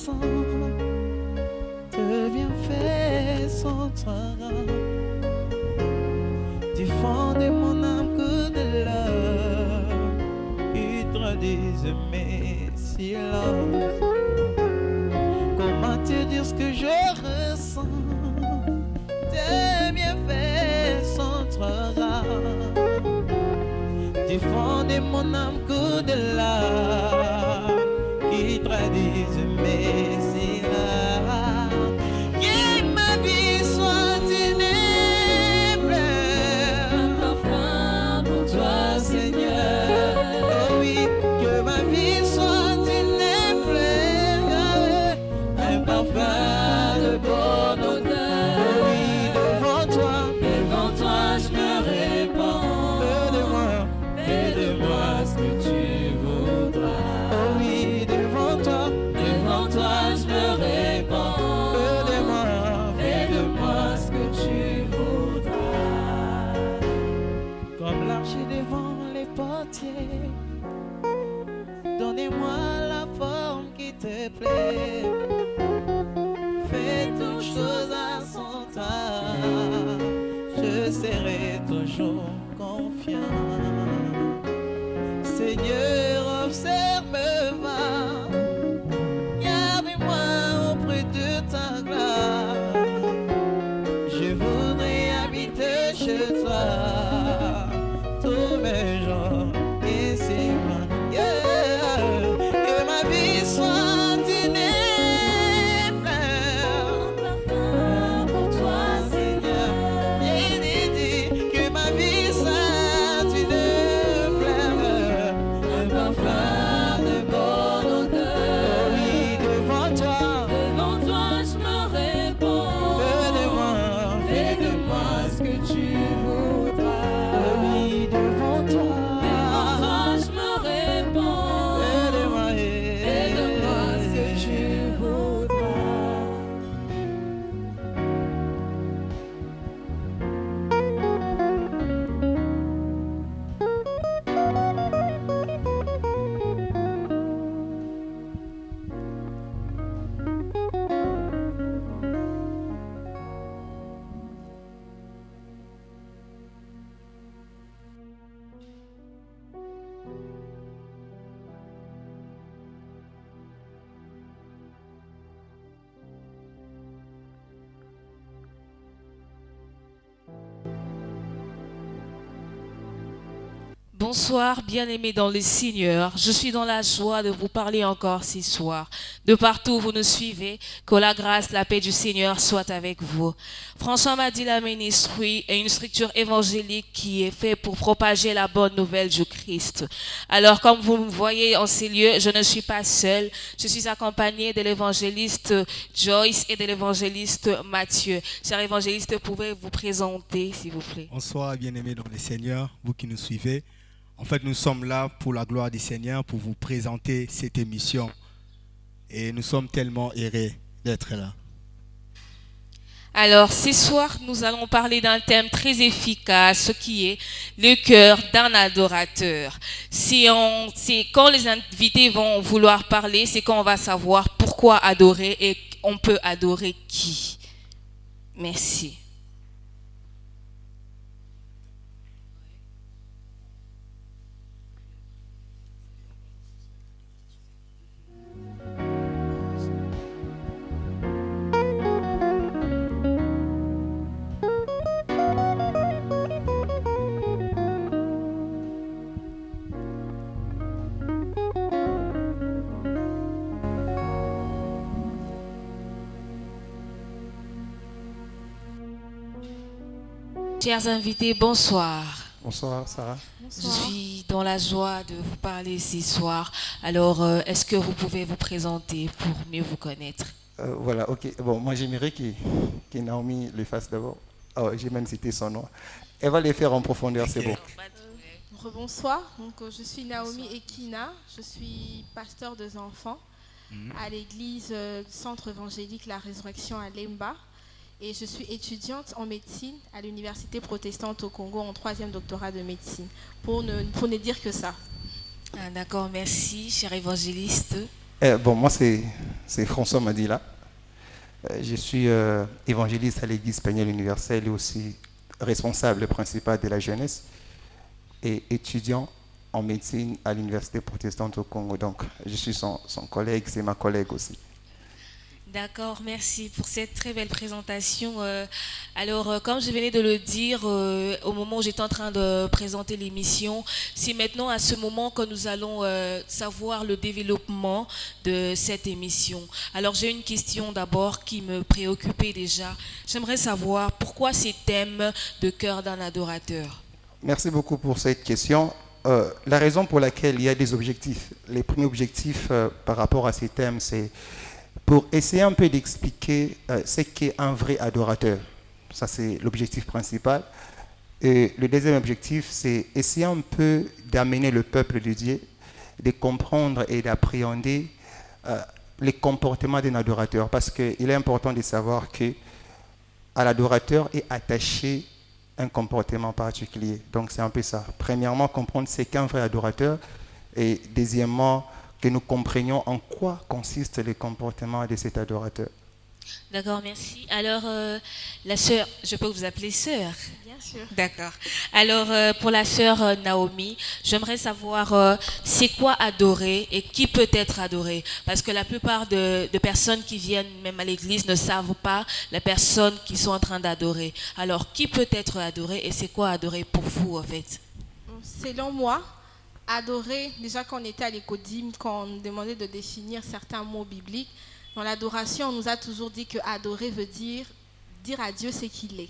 ressens de bienfaits sans toi. Du fond de mon âme que de l'heure qui traduisent mes silences. Comment te dire ce que je ressens de bienfaits sans toi. Du fond de mon âme que de l'heure qui traduisent mes silences. Que ma vie soit une fleur, un parfum pour toi, Seigneur. Oh oui, que ma vie soit une fleur, un parfum de bonne odeur. Oh oui, devant toi je me répands. Fais de moi ce que tu voudras. Oh oui, devant toi je me répands. Fais de moi ce que tu voudras. Comme l'archer devant les portiers, donnez-moi la forme qui te plaît. Fais toutes choses à son temps, je serai toujours confiant. Seigneur, observe-moi, garde-moi auprès de ta gloire. Je voudrais habiter chez toi tous mes jours et c'est moi. Que ma vie soit une fleur pour toi, Seigneur. Que ma vie soit une fleur, un parfum de bonne odeur. Oui, devant toi je me répands. Fais de moi ce que tu voudras. Oui, devant toi je me répands. Fais de moi ce que tu voudras. Bonsoir, bien-aimés dans le Seigneur. Je suis dans la joie de vous parler encore ce soir. De partout où vous nous suivez, que la grâce, la paix du Seigneur soit avec vous. François Madila Ministry est une structure évangélique qui est faite pour propager la bonne nouvelle du Christ. Alors, comme vous me voyez en ces lieux, je ne suis pas seule. Je suis accompagnée de l'évangéliste Joyce et de l'évangéliste Mathieu. Cher évangéliste, pouvez-vous vous présenter, s'il vous plaît? Bonsoir, bien-aimés dans le Seigneur, vous qui nous suivez. En fait, nous sommes là pour la gloire du Seigneur, pour vous présenter cette émission. Et nous sommes tellement heureux d'être là. Alors, ce soir, nous allons parler d'un thème très efficace, ce qui est le cœur d'un adorateur. C'est quand les invités vont vouloir parler, c'est quand on va savoir pourquoi adorer et on peut adorer qui. Merci. Chers invités, bonsoir. Bonsoir Sarah. Je suis dans la joie de vous parler ce soir. Alors, est-ce que vous pouvez vous présenter pour mieux vous connaître? Voilà, ok. Bon, moi j'aimerais que Naomi le fasse d'abord. Oh, j'ai même cité son nom. Elle va les faire en profondeur, c'est bon. Bonsoir, donc, je suis Naomi Ekina, je suis pasteur des enfants à l'église Centre évangélique La Résurrection à Lemba. Et je suis étudiante en médecine à l'université protestante au Congo en 3e doctorat de médecine, pour ne dire que ça. Ah, d'accord, merci, cher évangéliste. Bon, moi, c'est François Madila. Je suis évangéliste à l'Église Peniel Universelle et aussi responsable principal de la jeunesse et étudiant en médecine à l'Université protestante au Congo. Donc, je suis son collègue, c'est ma collègue aussi. D'accord, merci pour cette très belle présentation. Comme je venais de le dire au moment où j'étais en train de présenter l'émission, c'est maintenant à ce moment que nous allons savoir le développement de cette émission. Alors j'ai une question d'abord qui me préoccupait déjà. J'aimerais savoir pourquoi ces thèmes de cœur d'un adorateur. Merci beaucoup pour cette question. La raison pour laquelle il y a des objectifs, les premiers objectifs par rapport à ces thèmes, c'est pour essayer un peu d'expliquer ce qu'est un vrai adorateur. Ça, c'est l'objectif principal. Et le deuxième objectif, c'est essayer un peu d'amener le peuple de Dieu, de comprendre et d'appréhender les comportements d'un adorateur. Parce qu'il est important de savoir qu'à l'adorateur est attaché un comportement particulier. Donc, c'est un peu ça. Premièrement, comprendre ce qu'est un vrai adorateur. Et deuxièmement, que nous comprenions en quoi consiste le comportement de cet adorateur. D'accord, merci. Alors, la sœur, je peux vous appeler sœur? Bien sûr. D'accord. Alors, pour la sœur Naomi, j'aimerais savoir c'est quoi adorer et qui peut être adoré? Parce que la plupart de personnes qui viennent même à l'église ne savent pas les personnes qui sont en train d'adorer. Alors, qui peut être adoré et c'est quoi adorer pour vous en fait? Selon moi, adorer, déjà quand on était à l'écodime, quand on nous demandait de définir certains mots bibliques, dans l'adoration, on nous a toujours dit que adorer veut dire à Dieu ce qu'il est.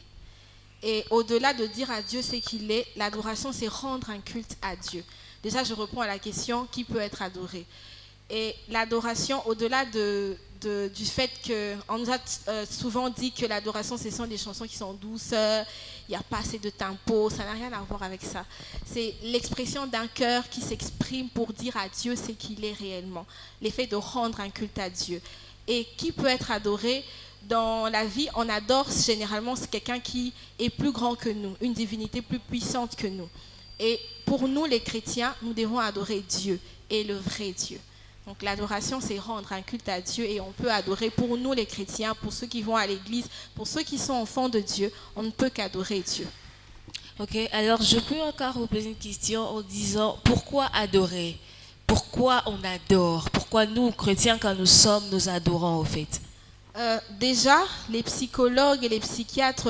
Et au-delà de dire à Dieu ce qu'il est, l'adoration, c'est rendre un culte à Dieu. Déjà, je réponds à la question, qui peut être adoré? Et l'adoration, au-delà du fait qu'on nous a souvent dit que l'adoration, ce sont des chansons qui sont douces, il n'y a pas assez de tempo, ça n'a rien à voir avec ça. C'est l'expression d'un cœur qui s'exprime pour dire à Dieu ce qu'il est réellement, l'effet de rendre un culte à Dieu. Et qui peut être adoré? Dans la vie, on adore généralement, c'est quelqu'un qui est plus grand que nous, une divinité plus puissante que nous. Et pour nous, les chrétiens, nous devons adorer Dieu et le vrai Dieu. Donc l'adoration, c'est rendre un culte à Dieu et on peut adorer pour nous les chrétiens, pour ceux qui vont à l'église, pour ceux qui sont enfants de Dieu, on ne peut qu'adorer Dieu. Ok, alors je peux encore vous poser une question en disant pourquoi adorer? Pourquoi on adore? Pourquoi nous, chrétiens, quand nous sommes, nous adorons au fait? Déjà, les psychologues et les psychiatres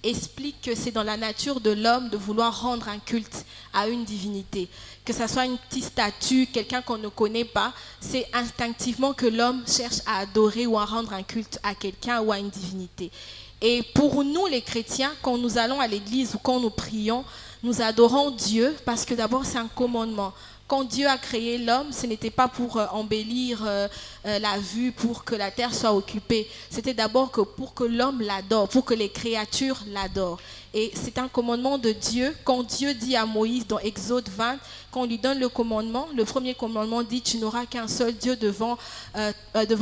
expliquent que c'est dans la nature de l'homme de vouloir rendre un culte à une divinité. Que ce soit une petite statue, quelqu'un qu'on ne connaît pas, c'est instinctivement que l'homme cherche à adorer ou à rendre un culte à quelqu'un ou à une divinité. Et pour nous, les chrétiens, quand nous allons à l'église ou quand nous prions, nous adorons Dieu parce que d'abord, c'est un commandement. Quand Dieu a créé l'homme, ce n'était pas pour embellir la vue, pour que la terre soit occupée. C'était d'abord pour que l'homme l'adore, pour que les créatures l'adorent. Et c'est un commandement de Dieu. Quand Dieu dit à Moïse dans Exode 20, quand on lui donne le commandement, le premier commandement dit « Tu n'auras qu'un seul Dieu devant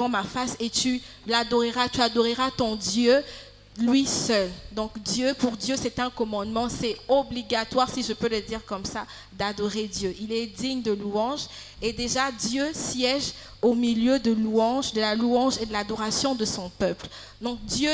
ma face et tu l'adoreras, tu adoreras ton Dieu ». Lui seul. Donc pour Dieu, c'est un commandement, c'est obligatoire, si je peux le dire comme ça, d'adorer Dieu. Il est digne de louange et déjà Dieu siège au milieu de la louange et de l'adoration de son peuple. Donc Dieu,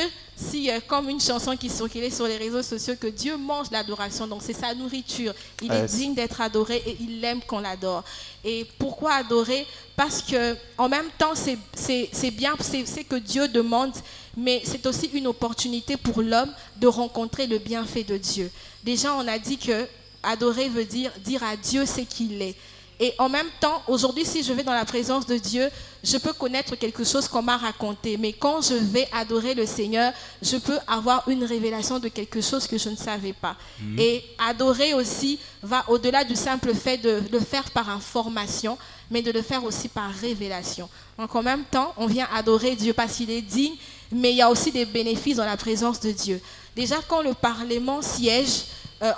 comme une chanson qui circulait sur les réseaux sociaux, que Dieu mange l'adoration, donc c'est sa nourriture. Il est digne d'être adoré et il aime qu'on l'adore. Et pourquoi adorer? Parce que en même temps, c'est bien, c'est que Dieu demande, mais c'est aussi une opportunité pour l'homme de rencontrer le bienfait de Dieu. Déjà, on a dit que adorer veut dire à Dieu ce qu'il est. Et en même temps, aujourd'hui, si je vais dans la présence de Dieu, je peux connaître quelque chose qu'on m'a raconté. Mais quand je vais adorer le Seigneur, je peux avoir une révélation de quelque chose que je ne savais pas. Et adorer aussi va au-delà du simple fait de le faire par information, mais de le faire aussi par révélation. Donc en même temps, on vient adorer Dieu parce qu'il est digne, mais il y a aussi des bénéfices dans la présence de Dieu. Déjà, quand le Parlement siège,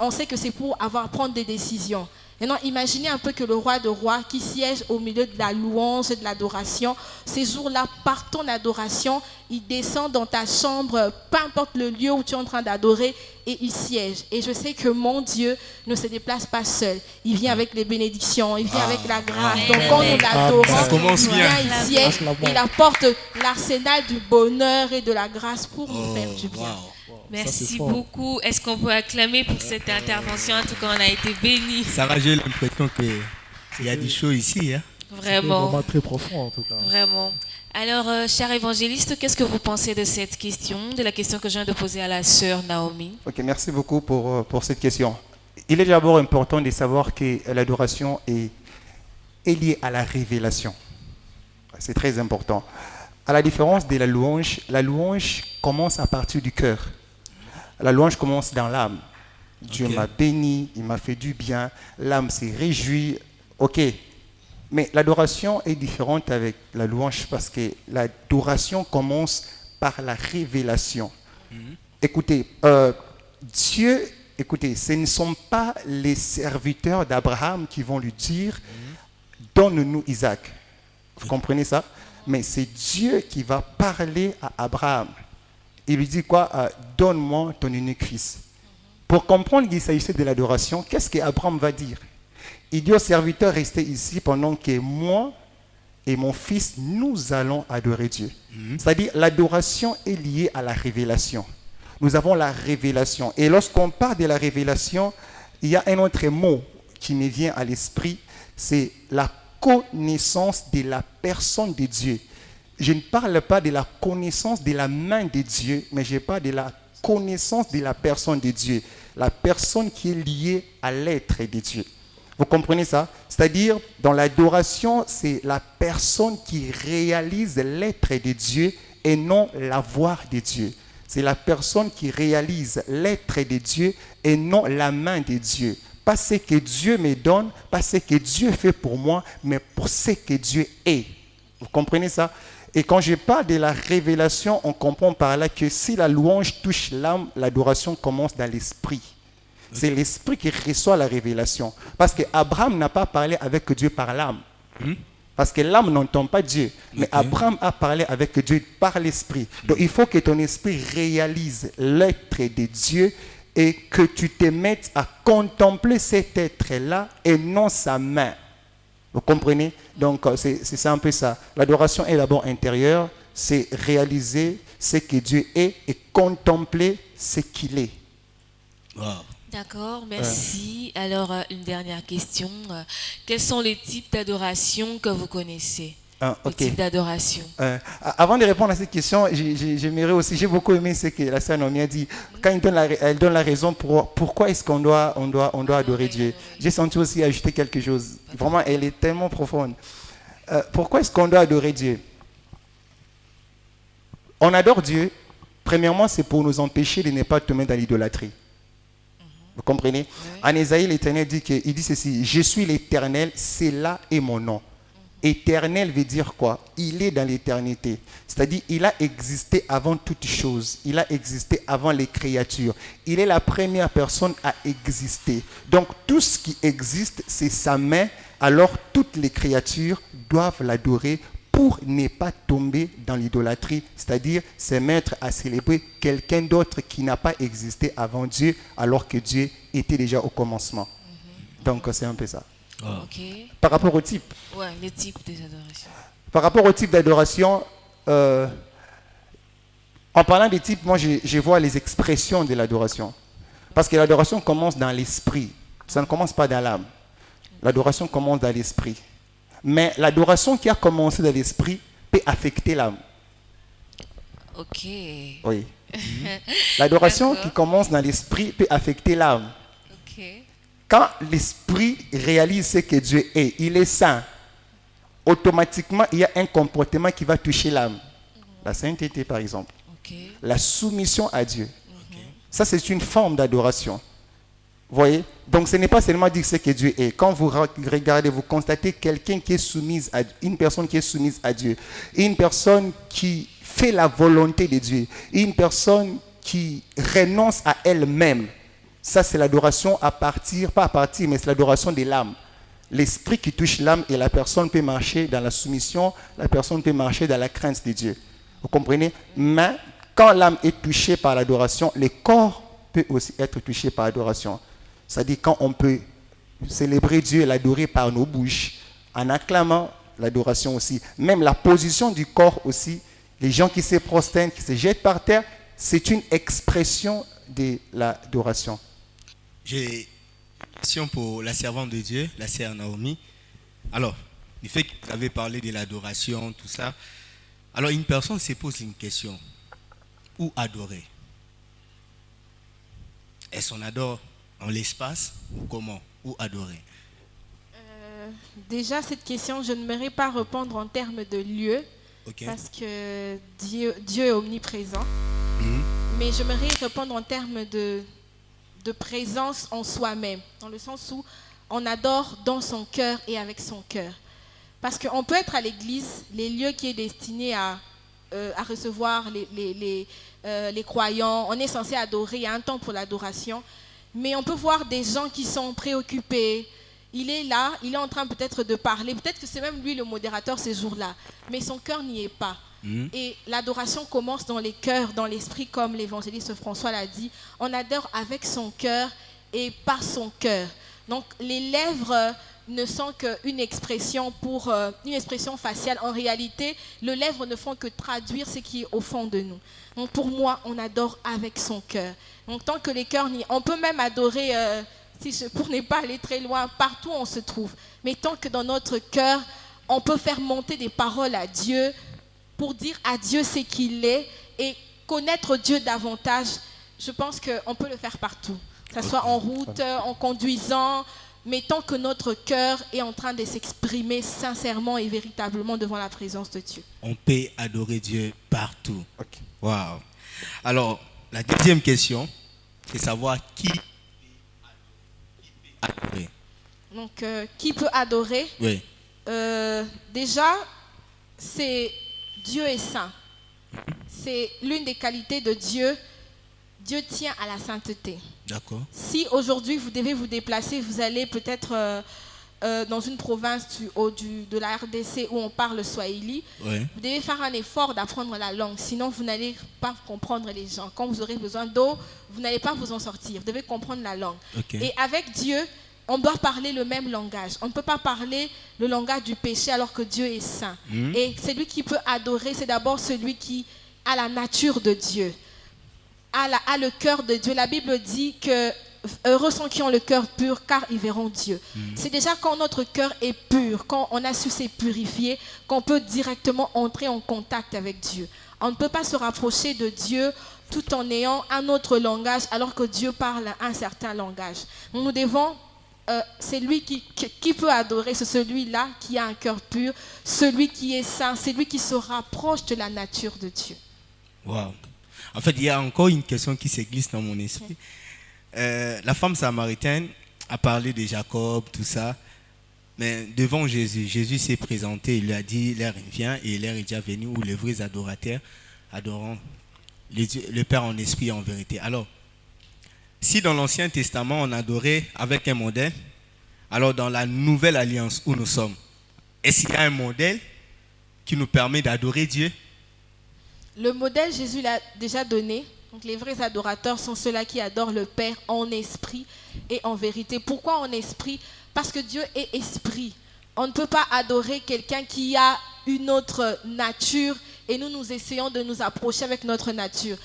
on sait que c'est pour prendre des décisions. Maintenant, imaginez un peu que le roi de rois qui siège au milieu de la louange et de l'adoration, ces jours-là, par ton adoration, il descend dans ta chambre, peu importe le lieu où tu es en train d'adorer, et il siège. Et je sais que mon Dieu ne se déplace pas seul. Il vient avec les bénédictions, il vient avec la grâce. Donc quand nous l'adorons, Ça commence il bien. vient, il siège, il apporte l'arsenal du bonheur et de la grâce pour nous faire du bien. Merci beaucoup. Est-ce qu'on peut acclamer pour cette intervention? En tout cas, on a été bénis. Sarah, j'ai l'impression qu'il y a du chaud ici. Hein? Vraiment. Vraiment très profond, en tout cas. Vraiment. Alors, cher évangéliste, qu'est-ce que vous pensez de cette question, de la question que je viens de poser à la sœur Naomi? Ok, merci beaucoup pour cette question. Il est d'abord important de savoir que l'adoration est liée à la révélation. C'est très important. À la différence de la louange commence à partir du cœur. La louange commence dans l'âme. Dieu m'a béni, il m'a fait du bien, l'âme s'est réjouie. Ok. Mais l'adoration est différente avec la louange parce que l'adoration commence par la révélation. Écoutez, ce ne sont pas les serviteurs d'Abraham qui vont lui dire « Donne-nous Isaac ». Vous comprenez ça? Mais c'est Dieu qui va parler à Abraham. Il lui dit quoi? Donne-moi ton unique fils. Pour comprendre qu'il s'agissait de l'adoration, qu'est-ce qu'Abraham va dire? Il dit aux serviteurs, restez ici pendant que moi et mon fils, nous allons adorer Dieu. C'est-à-dire, l'adoration est liée à la révélation. Nous avons la révélation. Et lorsqu'on parle de la révélation, il y a un autre mot qui me vient à l'esprit, c'est la connaissance de la personne de Dieu. Je ne parle pas de la connaissance de la main de Dieu, mais je parle de la connaissance de la personne de Dieu. La personne qui est liée à l'être de Dieu. Vous comprenez ça? C'est-à-dire, dans l'adoration, c'est la personne qui réalise l'être de Dieu et non l'avoir de Dieu. C'est la personne qui réalise l'être de Dieu et non la main de Dieu. Pas ce que Dieu me donne, pas ce que Dieu fait pour moi, mais pour ce que Dieu est. Vous comprenez ça? Et quand je parle de la révélation, on comprend par là que si la louange touche l'âme, l'adoration commence dans l'esprit. C'est l'esprit qui reçoit la révélation. Parce qu'Abraham n'a pas parlé avec Dieu par l'âme. Parce que l'âme n'entend pas Dieu. Mais Abraham a parlé avec Dieu par l'esprit. Donc il faut que ton esprit réalise l'être de Dieu et que tu te mettes à contempler cet être-là et non sa main. Vous comprenez? Donc c'est un peu ça. L'adoration est d'abord intérieure, c'est réaliser ce que Dieu est et contempler ce qu'il est. Wow. D'accord, merci. Alors, une dernière question. Quels sont les types d'adoration que vous connaissez? Les types d'adoration. Avant de répondre à cette question, j'aimerais aussi, j'ai beaucoup aimé ce que la sœur Naomi a dit. Quand elle donne la raison pourquoi est-ce qu'on doit adorer Dieu. J'ai senti aussi ajouter quelque chose. Vraiment, elle est tellement profonde. Pourquoi est-ce qu'on doit adorer Dieu? On adore Dieu, premièrement, c'est pour nous empêcher de ne pas tomber dans l'idolâtrie. Vous comprenez? En Ésaïe, l'Éternel dit ceci: je suis l'Éternel, c'est là est mon nom. Éternel veut dire quoi? Il est dans l'éternité. C'est-à-dire, il a existé avant toute chose. Il a existé avant les créatures. Il est la première personne à exister. Donc, tout ce qui existe, c'est sa main. Alors, toutes les créatures doivent l'adorer pour ne pas tomber dans l'idolâtrie, c'est-à-dire se mettre à célébrer quelqu'un d'autre qui n'a pas existé avant Dieu, alors que Dieu était déjà au commencement. Donc, c'est un peu ça. Okay. Par rapport au type. Ouais, le type des adorations. Par rapport au type d'adoration, en parlant des types, moi, je vois les expressions de l'adoration. Parce que l'adoration commence dans l'esprit. Ça ne commence pas dans l'âme. L'adoration commence dans l'esprit. Mais l'adoration qui a commencé dans l'esprit peut affecter l'âme. Ok. Oui. L'adoration qui commence dans l'esprit peut affecter l'âme. Ok. Quand l'esprit réalise ce que Dieu est, il est saint. Automatiquement, il y a un comportement qui va toucher l'âme. La sainteté, par exemple. Okay. La soumission à Dieu. Ça, c'est une forme d'adoration. Vous voyez? Donc, ce n'est pas seulement dire ce que Dieu est. Quand vous regardez, vous constatez quelqu'un qui est soumise à Dieu, une personne qui est soumise à Dieu, une personne qui fait la volonté de Dieu, une personne qui renonce à elle-même Ça, c'est l'adoration à partir, pas à partir, mais c'est l'adoration de l'âme. L'esprit qui touche l'âme et la personne peut marcher dans la soumission, la personne peut marcher dans la crainte de Dieu. Vous comprenez? Mais quand l'âme est touchée par l'adoration, le corps peut aussi être touché par l'adoration. C'est-à-dire quand on peut célébrer Dieu et l'adorer par nos bouches, en acclamant l'adoration aussi. Même la position du corps aussi, les gens qui se prosternent, qui se jettent par terre, c'est une expression de l'adoration. J'ai une question pour la servante de Dieu, la sœur Naomi. Alors, du fait que vous avez parlé de l'adoration, tout ça, alors une personne se pose une question. Où adorer? Est-ce qu'on adore en l'espace ou comment? Où adorer? Déjà, cette question, je ne m'aimerais pas répondre en termes de lieu, Ok. parce que Dieu est omniprésent. Mais j'aimerais répondre en termes de présence en soi-même, dans le sens où on adore dans son cœur et avec son cœur. Parce qu'on peut être à l'église, les lieux qui est destiné à recevoir les croyants, on est censé adorer, il y a un temps pour l'adoration, mais on peut voir des gens qui sont préoccupés. Il est là, il est en train peut-être de parler, peut-être que c'est même lui le modérateur ces jours-là, mais son cœur n'y est pas. Et l'adoration commence dans les cœurs, dans l'esprit, comme l'évangéliste François l'a dit. On adore avec son cœur et par son cœur. Donc les lèvres ne sont qu'une expression une expression faciale. En réalité, les lèvres ne font que traduire ce qui est au fond de nous. Donc pour moi, on adore avec son cœur. Donc tant que les cœurs n'y... On peut même adorer, pour ne pas aller très loin, partout où on se trouve. Mais tant que dans notre cœur, on peut faire monter des paroles à Dieu, pour dire à Dieu ce qu'il est et connaître Dieu davantage, je pense qu'on peut le faire partout. Que ce soit en route, en conduisant, mais tant que notre cœur est en train de s'exprimer sincèrement et véritablement devant la présence de Dieu. On peut adorer Dieu partout. Ok. Waouh. Alors, la deuxième question, c'est savoir qui peut adorer. Donc, qui peut adorer? Oui. Déjà, c'est Dieu est saint. C'est l'une des qualités de Dieu. Dieu tient à la sainteté. D'accord. Si aujourd'hui vous devez vous déplacer, vous allez peut-être dans une province de la RDC où on parle Swahili, Ouais. vous devez faire un effort d'apprendre la langue, sinon vous n'allez pas comprendre les gens. Quand vous aurez besoin d'eau, vous n'allez pas vous en sortir. Vous devez comprendre la langue. Ok. Et avec Dieu, on doit parler le même langage. On ne peut pas parler le langage du péché alors que Dieu est saint. Et celui qui peut adorer, c'est d'abord celui qui a la nature de Dieu, a le cœur de Dieu. La Bible dit que heureux sont qui ont le cœur pur, car ils verront Dieu. C'est déjà quand notre cœur est pur, quand on a su se purifier, qu'on peut directement entrer en contact avec Dieu. On ne peut pas se rapprocher de Dieu tout en ayant un autre langage alors que Dieu parle un certain langage. Nous devons... c'est lui qui peut adorer, c'est celui-là qui a un cœur pur, celui qui est saint, c'est lui qui se rapproche de la nature de Dieu. Waouh. En fait, il y a encore une question qui se glisse dans mon esprit. La femme samaritaine a parlé de Jacob, tout ça, mais devant Jésus, Jésus s'est présenté, il lui a dit, l'heure vient et l'heure est déjà venue où les vrais adorateurs adoreront le Père en esprit et en vérité. Alors, si dans l'Ancien Testament, on adorait avec un modèle, alors dans la nouvelle alliance où nous sommes, est-ce qu'il y a un modèle qui nous permet d'adorer Dieu? Le modèle, Jésus l'a déjà donné. Donc les vrais adorateurs sont ceux-là qui adorent le Père en esprit et en vérité. Pourquoi en esprit? Parce que Dieu est esprit. On ne peut pas adorer quelqu'un qui a une autre nature et nous essayons de nous approcher avec notre nature.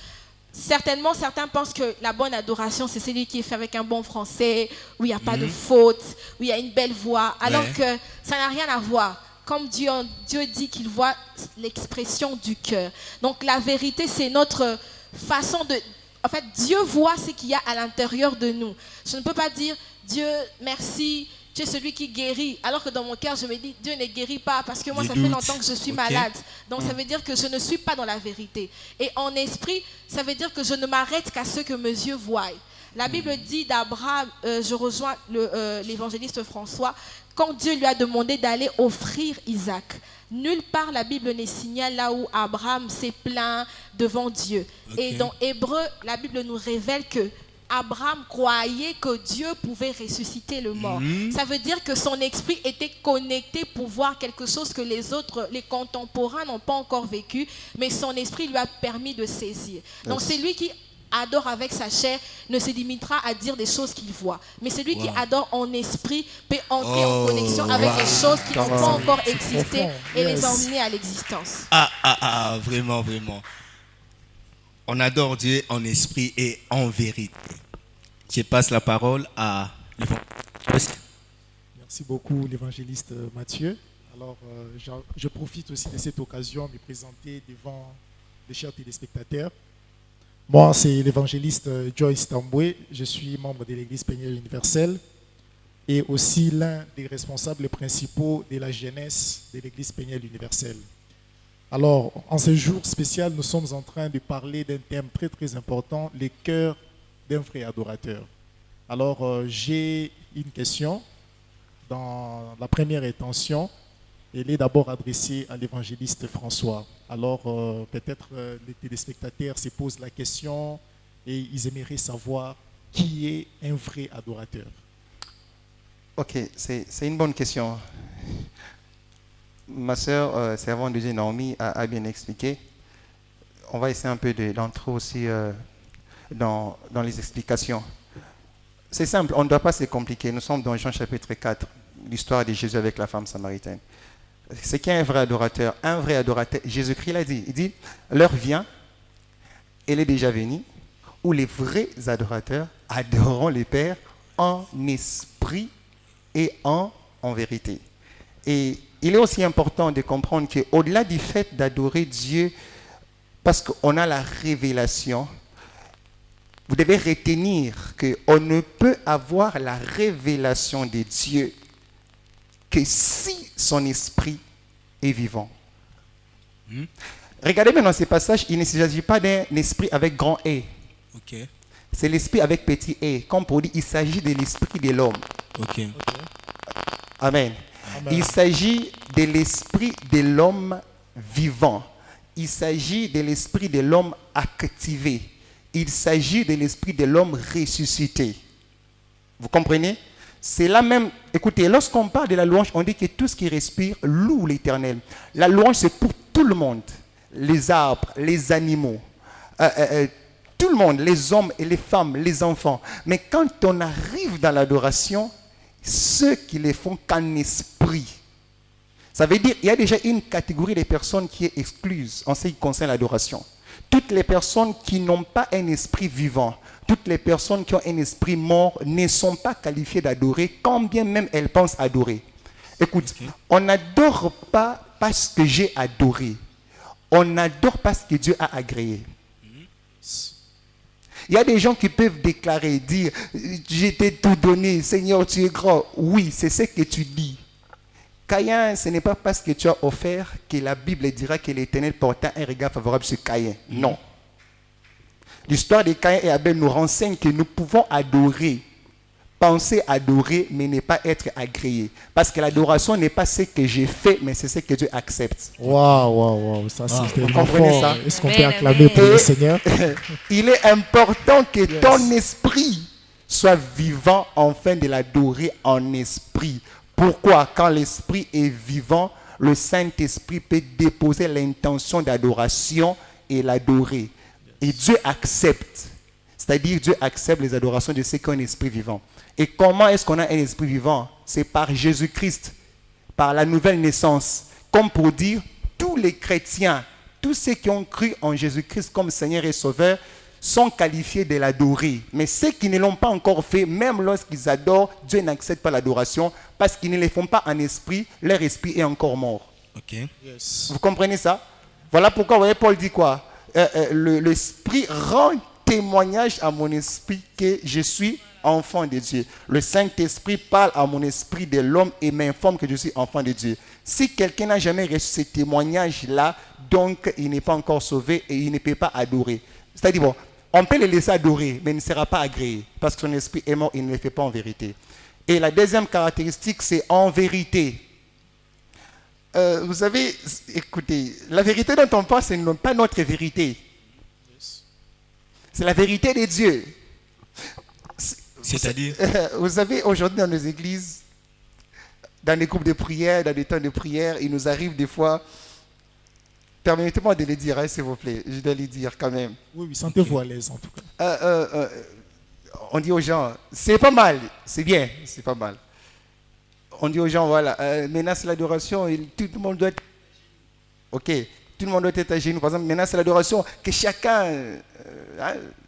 Certainement, certains pensent que la bonne adoration, c'est celui qui est fait avec un bon français, où il n'y a pas de faute, où il y a une belle voix, alors que ça n'a rien à voir. Comme Dieu dit qu'il voit l'expression du cœur. Donc la vérité, c'est notre façon de... En fait, Dieu voit ce qu'il y a à l'intérieur de nous. Je ne peux pas dire, Dieu, merci, tu es celui qui guérit, alors que dans mon cœur, je me dis, Dieu ne guérit pas, parce que moi, ça fait longtemps que je suis malade. Donc, ça veut dire que je ne suis pas dans la vérité. Et en esprit, ça veut dire que je ne m'arrête qu'à ce que mes yeux voient. La Bible dit d'Abraham, je rejoins l'évangéliste François, quand Dieu lui a demandé d'aller offrir Isaac. Nulle part la Bible ne signale là où Abraham s'est plaint devant Dieu. Et dans Hébreu, la Bible nous révèle que Abraham croyait que Dieu pouvait ressusciter le mort. Ça veut dire que son esprit était connecté pour voir quelque chose que les autres, les contemporains n'ont pas encore vécu, mais son esprit lui a permis de saisir. Donc c'est lui qui adore avec sa chair ne se limitera à dire des choses qu'il voit. Mais celui qui adore en esprit peut entrer en connexion avec des choses qui n'ont pas encore existé et les emmener à l'existence. Vraiment, vraiment. On adore Dieu en esprit et en vérité. Je passe la parole à l'évangéliste. Merci beaucoup, l'évangéliste Mathieu. Alors, je profite aussi de cette occasion de me présenter devant les chers téléspectateurs. Moi, c'est l'évangéliste Joyce Tamboué. Je suis membre de l'Église Plénière Universelle et aussi l'un des responsables principaux de la jeunesse de l'Église Plénière Universelle. Alors, en ce jour spécial, nous sommes en train de parler d'un thème très très important, les cœurs d'un frère adorateur. Alors, j'ai une question dans la première intention. Elle est d'abord adressée à l'évangéliste François. Alors, peut-être les téléspectateurs se posent la question et ils aimeraient savoir qui est un vrai adorateur. Ok, c'est une bonne question. Ma sœur, servante de Dieu Naomi, a bien expliqué. On va essayer un peu d'entrer aussi dans les explications. C'est simple, on ne doit pas se compliquer. Nous sommes dans Jean chapitre 4, l'histoire de Jésus avec la femme samaritaine. C'est qui un vrai adorateur? Un vrai adorateur, Jésus-Christ l'a dit. Il dit, l'heure vient, elle est déjà venue, où les vrais adorateurs adoreront le Père en esprit et en vérité. Et il est aussi important de comprendre qu'au-delà du fait d'adorer Dieu, parce qu'on a la révélation, vous devez retenir qu'on ne peut avoir la révélation de Dieu que si son esprit est vivant. Regardez bien dans ces passages, il ne s'agit pas d'un esprit avec grand E. Okay. C'est l'esprit avec petit E. Comme pour dire, il s'agit de l'esprit de l'homme. Okay. Amen. Amen. Il s'agit de l'esprit de l'homme vivant. Il s'agit de l'esprit de l'homme activé. Il s'agit de l'esprit de l'homme ressuscité. Vous comprenez? C'est là même, écoutez, lorsqu'on parle de la louange, on dit que tout ce qui respire loue l'Éternel. La louange, c'est pour tout le monde. Les arbres, les animaux, tout le monde, les hommes et les femmes, les enfants. Mais quand on arrive dans l'adoration, ceux qui les font qu'en esprit. Ça veut dire qu'il y a déjà une catégorie de personnes qui est excluse en ce qui concerne l'adoration. Toutes les personnes qui n'ont pas un esprit vivant, toutes les personnes qui ont un esprit mort ne sont pas qualifiées d'adorer, quand bien même elles pensent adorer. Écoute, on n'adore pas parce que j'ai adoré. On adore parce que Dieu a agréé. Il y a des gens qui peuvent déclarer, dire, je t'ai tout donné, Seigneur, tu es grand. Oui, c'est ce que tu dis. Caïn, ce n'est pas parce que tu as offert que la Bible dira que l'Éternel porta un regard favorable sur Caïn. Non. L'histoire de Caïn et Abel nous renseigne que nous pouvons adorer, penser adorer, mais ne pas être agréé. Parce que l'adoration n'est pas ce que j'ai fait, mais c'est ce que Dieu accepte. Waouh, ça c'est vous comprenez ça? Est-ce qu'on peut acclamer pour le Seigneur? Il est important que ton esprit soit vivant afin de l'adorer en esprit. Pourquoi? Quand l'esprit est vivant, le Saint-Esprit peut déposer l'intention d'adoration et l'adorer. Et Dieu accepte. C'est-à-dire Dieu accepte les adorations de ceux qui ont un esprit vivant. Et comment est-ce qu'on a un esprit vivant? C'est par Jésus-Christ, par la nouvelle naissance. Comme pour dire, tous les chrétiens, tous ceux qui ont cru en Jésus-Christ comme Seigneur et Sauveur, sont qualifiés de l'adorer. Mais ceux qui ne l'ont pas encore fait, même lorsqu'ils adorent, Dieu n'accepte pas l'adoration parce qu'ils ne le font pas en esprit, leur esprit est encore mort. Okay. Yes. Vous comprenez ça? Voilà pourquoi, vous voyez, Paul dit quoi? L'esprit rend témoignage à mon esprit que je suis enfant de Dieu. Le Saint-Esprit parle à mon esprit de l'homme et m'informe que je suis enfant de Dieu. Si quelqu'un n'a jamais reçu ce témoignage-là, donc il n'est pas encore sauvé et il ne peut pas adorer. C'est-à-dire, bon, on peut le laisser adorer, mais il ne sera pas agréé, parce que son esprit est mort, il ne le fait pas en vérité. Et la deuxième caractéristique, c'est en vérité. Vous savez, écoutez, la vérité dont on parle, ce n'est pas notre vérité. C'est la vérité de Dieu. C'est-à-dire, Vous savez, aujourd'hui dans nos églises, dans les groupes de prière, dans les temps de prière, il nous arrive des fois, permettez-moi de le dire, hein, s'il vous plaît, je dois le dire quand même. Oui, sentez-vous à l'aise en tout cas. On dit aux gens, c'est pas mal, c'est bien, c'est pas mal. On dit aux gens, voilà, maintenant c'est l'adoration, tout le monde doit être... Ok, tout le monde doit être à genoux. Par exemple, maintenant c'est l'adoration, que chacun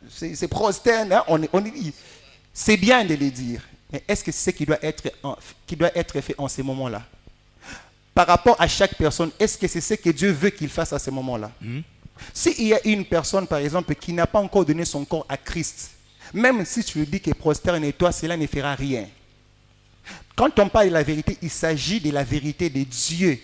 se prosterne. Hein, on dit, c'est bien de le dire, mais est-ce que c'est ce qui doit être fait en ces moments-là? Par rapport à chaque personne, est-ce que c'est ce que Dieu veut qu'il fasse à ce moment-là? S'il y a une personne, par exemple, qui n'a pas encore donné son corps à Christ, même si tu lui dis que prosterne-toi, cela ne fera rien. Quand on parle de la vérité, il s'agit de la vérité de Dieu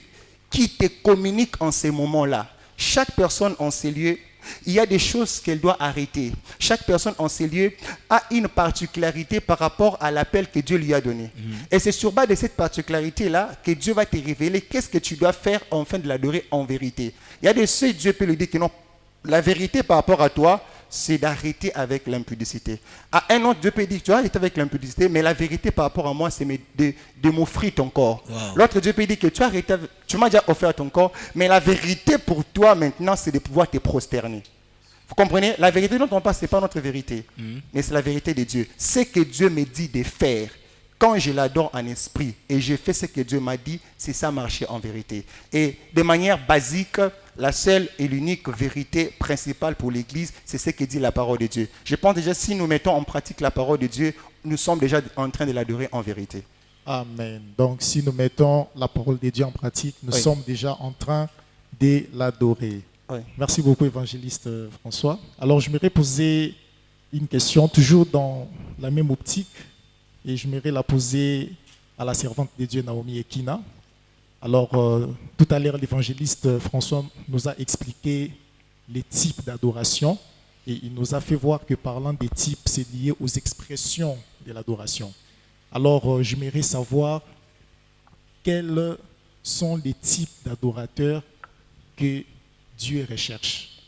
qui te communique en ces moments-là. Chaque personne en ces lieux, il y a des choses qu'elle doit arrêter. Chaque personne en ces lieux a une particularité par rapport à l'appel que Dieu lui a donné. Et c'est sur base de cette particularité-là que Dieu va te révéler qu'est-ce que tu dois faire afin de l'adorer en vérité. Il y a des ceux, Dieu peut lui dire que non, la vérité par rapport à toi, c'est d'arrêter avec l'impudicité. À un autre, Dieu peut dire, tu vas arrêter avec l'impudicité, mais la vérité par rapport à moi, c'est de m'offrir ton corps. Wow. L'autre, Dieu peut dire que tu m'as déjà offert ton corps, mais la vérité pour toi maintenant, c'est de pouvoir te prosterner. Vous comprenez? La vérité dont on parle, ce n'est pas notre vérité, mais c'est la vérité de Dieu. Ce que Dieu me dit de faire, quand je l'adore en esprit et je fais ce que Dieu m'a dit, c'est ça marcher en vérité. Et de manière basique, la seule et l'unique vérité principale pour l'Église, c'est ce que dit la parole de Dieu. Je pense déjà, si nous mettons en pratique la parole de Dieu, nous sommes déjà en train de l'adorer en vérité. Amen. Donc, si nous mettons la parole de Dieu en pratique, nous sommes déjà en train de l'adorer. Oui. Merci beaucoup, évangéliste François. Alors, je m'aimerais poser une question, toujours dans la même optique, et je m'aimerais la poser à la servante de Dieu, Naomi Ekina. Alors, tout à l'heure, l'évangéliste François nous a expliqué les types d'adoration, et il nous a fait voir que parlant des types, c'est lié aux expressions de l'adoration. Alors, j'aimerais savoir quels sont les types d'adorateurs que Dieu recherche.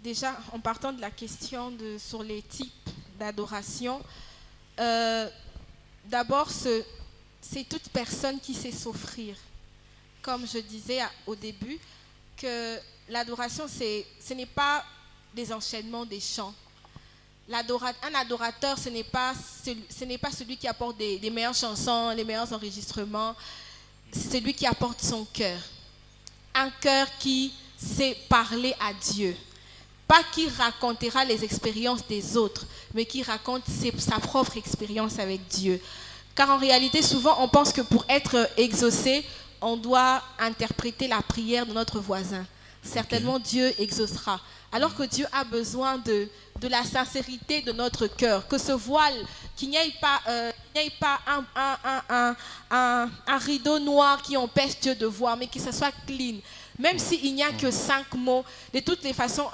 Déjà, en partant de la question sur les types d'adoration, d'abord, c'est toute personne qui sait s'offrir. Comme je disais au début, que l'adoration, ce n'est pas des enchaînements des chants. Un adorateur, ce n'est pas celui qui apporte des meilleures chansons, les meilleurs enregistrements. C'est celui qui apporte son cœur. Un cœur qui sait parler à Dieu. Pas qui racontera les expériences des autres, mais qui raconte sa propre expérience avec Dieu. Car en réalité, souvent, on pense que pour être exaucé, on doit interpréter la prière de notre voisin. Certainement, Dieu exaucera. Alors que Dieu a besoin de la sincérité de notre cœur. Que ce voile, qu'il n'y ait pas un rideau noir qui empêche Dieu de voir, mais que ce soit clean. Même s'il n'y a que 5 mots, de toutes les façons,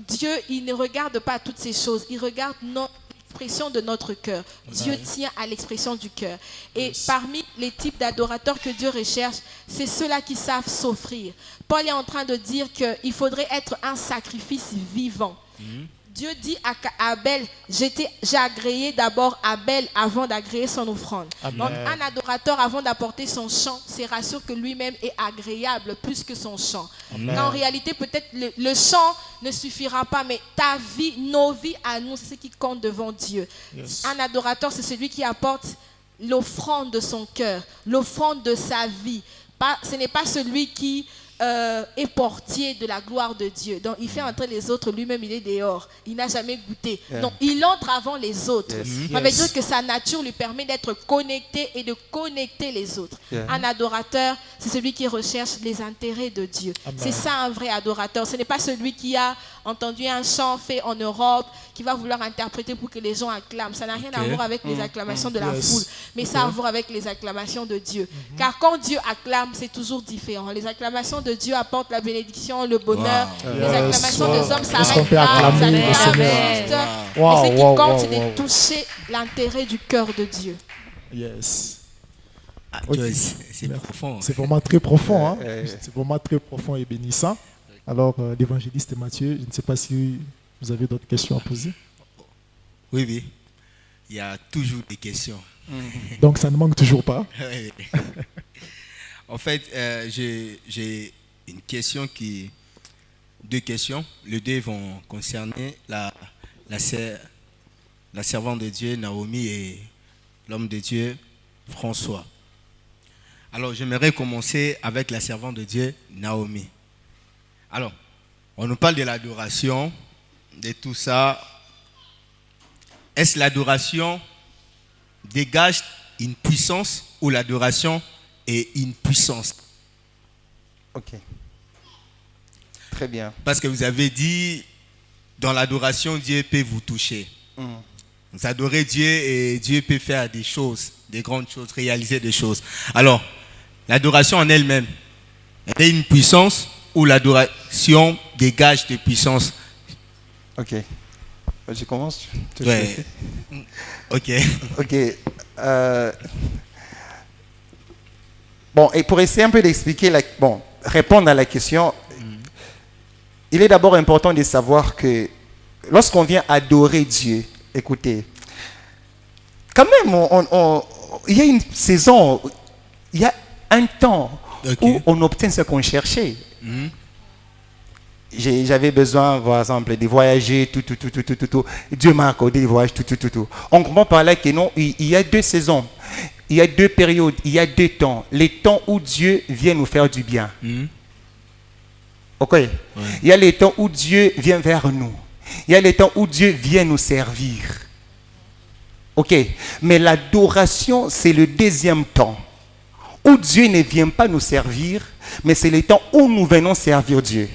Dieu, il ne regarde pas toutes ces choses. Il regarde l'expression de notre cœur. Dieu tient à l'expression du cœur. Et parmi les types d'adorateurs que Dieu recherche, c'est ceux-là qui savent s'offrir. Paul est en train de dire qu'il faudrait être un sacrifice vivant. Dieu dit à Abel, j'ai agréé d'abord Abel avant d'agréer son offrande. Amen. Donc un adorateur, avant d'apporter son chant, se rassure que lui-même est agréable plus que son chant. En réalité, peut-être le chant ne suffira pas, mais ta vie, nos vies à nous, c'est ce qui compte devant Dieu. Yes. Un adorateur, c'est celui qui apporte l'offrande de son cœur, l'offrande de sa vie. Ce n'est pas celui qui est portier de la gloire de Dieu. Donc il fait entrer les autres, lui-même il est dehors. Il n'a jamais goûté. Donc il entre avant les autres. Ça veut dire que sa nature lui permet d'être connecté et de connecter les autres. Un adorateur, c'est celui qui recherche les intérêts de Dieu. C'est ça un vrai adorateur. Ce n'est pas celui qui a entendu un chant fait en Europe, qui va vouloir interpréter pour que les gens acclament. Ça n'a rien à voir avec les acclamations de la foule, mais ça a à voir avec les acclamations de Dieu. Car quand Dieu acclame, c'est toujours différent. Les acclamations de Dieu apportent la bénédiction, le bonheur. Les acclamations des hommes s'arrêtent là. Mais ce qui compte, c'est de toucher l'intérêt du cœur de Dieu. Yes. Okay. C'est profond. C'est vraiment très profond. Hein? C'est vraiment très profond et bénissant. Alors, l'évangéliste Mathieu, je ne sais pas si vous avez d'autres questions à poser. Oui. il y a toujours des questions. Donc ça ne manque toujours pas. Ouais. En fait, j'ai deux questions. Les deux vont concerner la servante de Dieu, Naomi, et l'homme de Dieu, François. Alors, j'aimerais commencer avec la servante de Dieu, Naomi. Alors, on nous parle de l'adoration, de tout ça. Est-ce l'adoration dégage une puissance ou l'adoration est une puissance? Ok. Très bien. Parce que vous avez dit, dans l'adoration, Dieu peut vous toucher. Vous adorez Dieu et Dieu peut faire des choses, des grandes choses, réaliser des choses. Alors, l'adoration en elle-même, elle est une puissance ou l'adoration dégage de puissance? Ok. Je commence. Ouais. Ok. Ok. Bon, et pour essayer un peu d'expliquer, répondre à la question, il est d'abord important de savoir que lorsqu'on vient adorer Dieu, écoutez, quand même, il y a une saison, il y a un temps où on obtient ce qu'on cherchait. J'avais besoin, par exemple, de voyager, tout. Dieu m'a accordé des voyages, tout. On comprend par là que non, il y a deux saisons, il y a deux périodes, il y a deux temps. Les temps où Dieu vient nous faire du bien. Ok. Ouais. Il y a les temps où Dieu vient vers nous. Il y a les temps où Dieu vient nous servir. Ok. Mais l'adoration, c'est le deuxième temps. Où Dieu ne vient pas nous servir, mais c'est le temps où nous venons servir Dieu.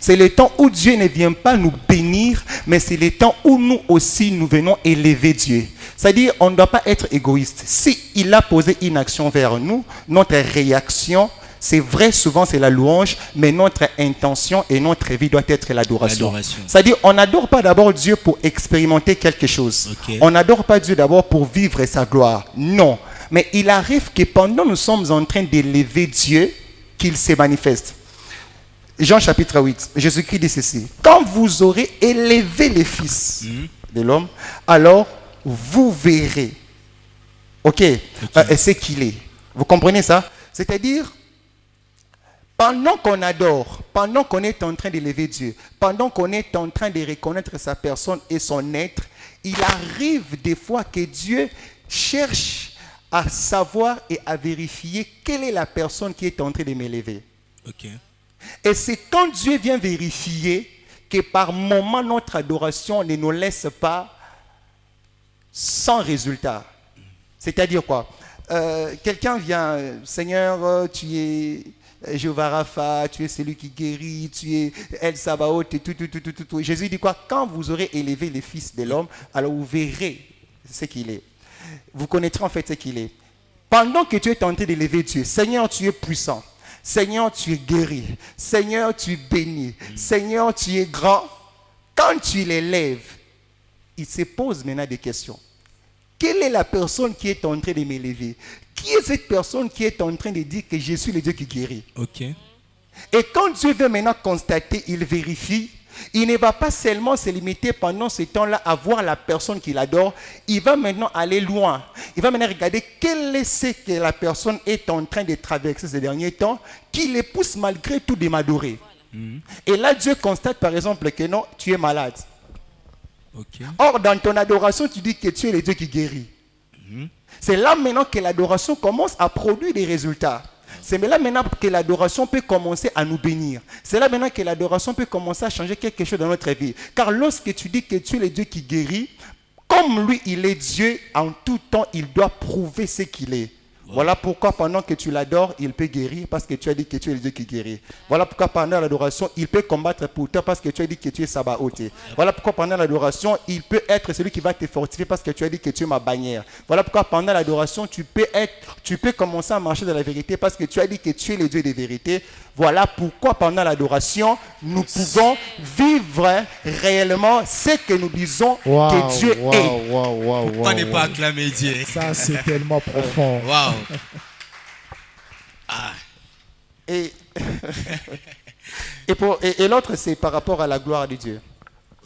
C'est le temps où Dieu ne vient pas nous bénir, mais c'est le temps où nous aussi nous venons élever Dieu. C'est-à-dire, on ne doit pas être égoïste. Si il a posé une action vers nous, notre réaction, c'est vrai, souvent c'est la louange, mais notre intention et notre vie doit être l'adoration. C'est-à-dire, on n'adore pas d'abord Dieu pour expérimenter quelque chose. Okay. On n'adore pas Dieu d'abord pour vivre sa gloire. Non. Mais il arrive que pendant que nous sommes en train d'élever Dieu, qu'il se manifeste. Jean chapitre 8, Jésus-Christ dit ceci. Quand vous aurez élevé les fils de l'homme, alors vous verrez ce qu'il est. Vous comprenez ça? C'est-à-dire, pendant qu'on adore, pendant qu'on est en train d'élever Dieu, pendant qu'on est en train de reconnaître sa personne et son être, il arrive des fois que Dieu cherche à savoir et à vérifier quelle est la personne qui est en train de m'élever. Okay. Et c'est quand Dieu vient vérifier que par moment notre adoration ne nous laisse pas sans résultat. C'est-à-dire quoi? Quelqu'un vient, Seigneur, tu es Jéhovah Rapha, tu es celui qui guérit, tu es El Sabaoth, et tout. Jésus dit quoi? Quand vous aurez élevé les fils de l'homme, alors vous verrez ce qu'il est. Vous connaîtrez en fait ce qu'il est. Pendant que tu es tenté d'élever Dieu, Seigneur, tu es puissant. Seigneur, tu es guéri. Seigneur, tu es béni. Seigneur, tu es grand. Quand tu l'élèves, il se pose maintenant des questions. Quelle est la personne qui est en train de m'élever? Qui est cette personne qui est en train de dire que je suis le Dieu qui guérit? Okay. Et quand Dieu veut maintenant constater, il vérifie. Il ne va pas seulement se limiter pendant ce temps-là à voir la personne qu'il adore. Il va maintenant aller loin. Il va maintenant regarder quel est ce que la personne est en train de traverser ces derniers temps qui les pousse malgré tout de m'adorer. Et là, Dieu constate par exemple que non, tu es malade. Okay. Or, dans ton adoration, tu dis que tu es le Dieu qui guérit. C'est là maintenant que l'adoration commence à produire des résultats. C'est là maintenant que l'adoration peut commencer à nous bénir. C'est là maintenant que l'adoration peut commencer à changer quelque chose dans notre vie. Car lorsque tu dis que tu es le Dieu qui guérit, comme lui, il est Dieu, en tout temps, il doit prouver ce qu'il est. Voilà pourquoi pendant que tu l'adores, il peut guérir parce que tu as dit que tu es le Dieu qui guérit. Voilà pourquoi pendant l'adoration, il peut combattre pour toi parce que tu as dit que tu es Sabaoth. Voilà pourquoi pendant l'adoration, il peut être celui qui va te fortifier parce que tu as dit que tu es ma bannière. Voilà pourquoi pendant l'adoration, tu peux commencer à marcher dans la vérité parce que tu as dit que tu es le Dieu de vérité. Voilà pourquoi pendant l'adoration, nous pouvons vivre réellement ce que nous disons que Dieu est. On n'est pas acclamé Dieu. Ça, c'est tellement profond. Wow. Et l'autre, c'est par rapport à la gloire de Dieu.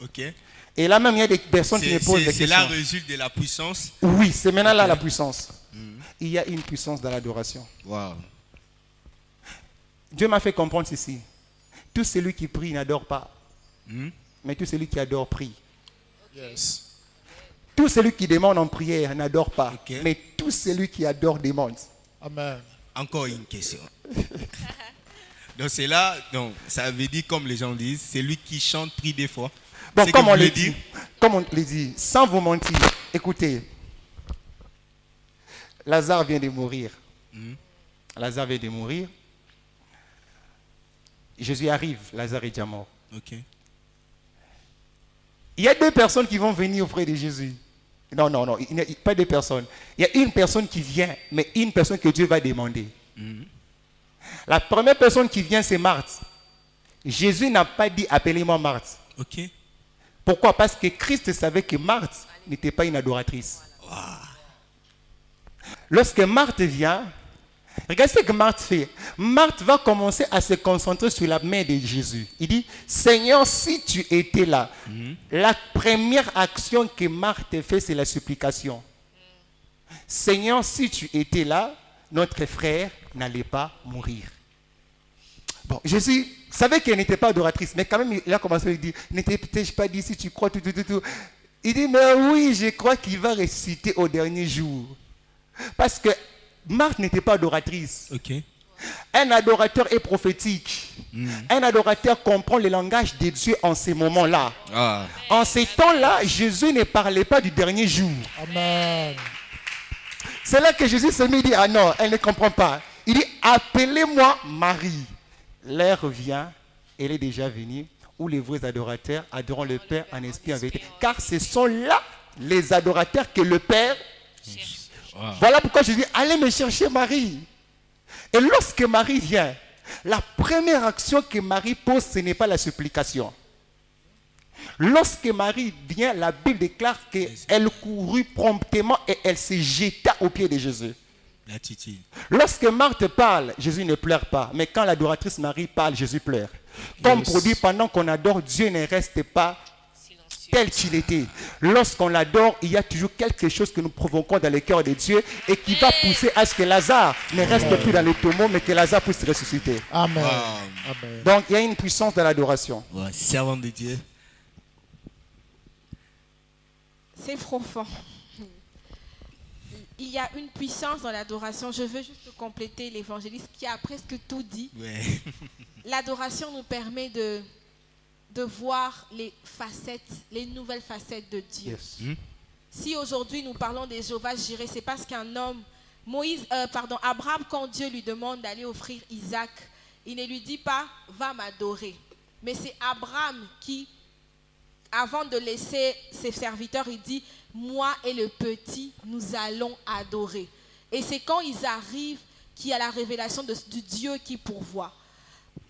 Okay. Et là même, il y a des personnes qui me posent des C'est là questions. résulte de la puissance. Oui, c'est maintenant là la puissance. Il y a une puissance dans l'adoration. Wow. Dieu m'a fait comprendre ceci. Tout celui qui prie n'adore pas. Mais tout celui qui adore prie. Yes. Tout celui qui demande en prière n'adore pas. Ok. Mais tout celui qui adore demande. Amen. Encore une question. Donc c'est là, donc ça veut dire comme les gens disent, c'est lui qui chante, prie des fois. Bon, C'est comme que on vous l'a le dit, dites. comme on l'a dit, sans vous mentir, écoutez, Lazare vient de mourir. Lazare vient de mourir. Jésus arrive, Lazare est déjà mort. Ok. Il y a deux personnes qui vont venir auprès de Jésus. Non, non, non, il n'y a pas deux personnes. Il y a une personne qui vient, mais une personne que Dieu va demander. La première personne qui vient, c'est Marthe. Jésus n'a pas dit appelez-moi Marthe. Ok. Pourquoi? Parce que Christ savait que Marthe n'était pas une adoratrice. Lorsque Marthe vient, regardez ce que Marthe fait. Marthe va commencer à se concentrer sur la main de Jésus. Il dit, Seigneur, si tu étais là, la première action que Marthe fait, c'est la supplication. Seigneur, si tu étais là, notre frère n'allait pas mourir. Bon, Jésus savait qu'elle n'était pas adoratrice, mais quand même, il a commencé à lui dire, n'étais-je pas dit si tu crois tout. Il dit, mais oui, je crois qu'il va ressusciter au dernier jour. Parce que Marthe n'était pas adoratrice. Ok. Un adorateur est prophétique. Un adorateur comprend le langage de Dieu en ces moments-là. Ah. En ces temps-là, Jésus ne parlait pas du dernier jour. Amen. C'est là que Jésus se met et dit, ah non, elle ne comprend pas. Il dit, appelez-moi Marie. L'heure vient, elle est déjà venue, où les vrais adorateurs adorent le Père en esprit et en vérité. Car ce sont là les adorateurs que le Père... Voilà pourquoi je dis, allez me chercher Marie. Et lorsque Marie vient, la première action que Marie pose, ce n'est pas la supplication. Lorsque Marie vient, la Bible déclare qu'elle courut promptement et elle se jeta aux pieds de Jésus. L'attitude. Lorsque Marthe parle, Jésus ne pleure pas. Mais quand l'adoratrice Marie parle, Jésus pleure. Comme pour dire, pendant qu'on adore, Dieu ne reste pas tel qu'il était. Lorsqu'on l'adore, il y a toujours quelque chose que nous provoquons dans le cœur de Dieu et qui va pousser à ce que Lazare ne reste plus dans le tombeau, mais que Lazare puisse ressusciter. Amen. Wow. Amen. Donc, il y a une puissance dans l'adoration. Ouais, servant de Dieu. C'est profond. Il y a une puissance dans l'adoration. Je veux juste compléter l'évangéliste qui a presque tout dit. Ouais. L'adoration nous permet de voir les facettes, les nouvelles facettes de Dieu. Yes. Si aujourd'hui nous parlons des Jéhovah Jireh, c'est parce qu'un homme, Abraham, quand Dieu lui demande d'aller offrir Isaac, il ne lui dit pas « va m'adorer ». Mais c'est Abraham qui, avant de laisser ses serviteurs, il dit « moi et le petit, nous allons adorer ». Et c'est quand ils arrivent qu'il y a la révélation du Dieu qui pourvoit.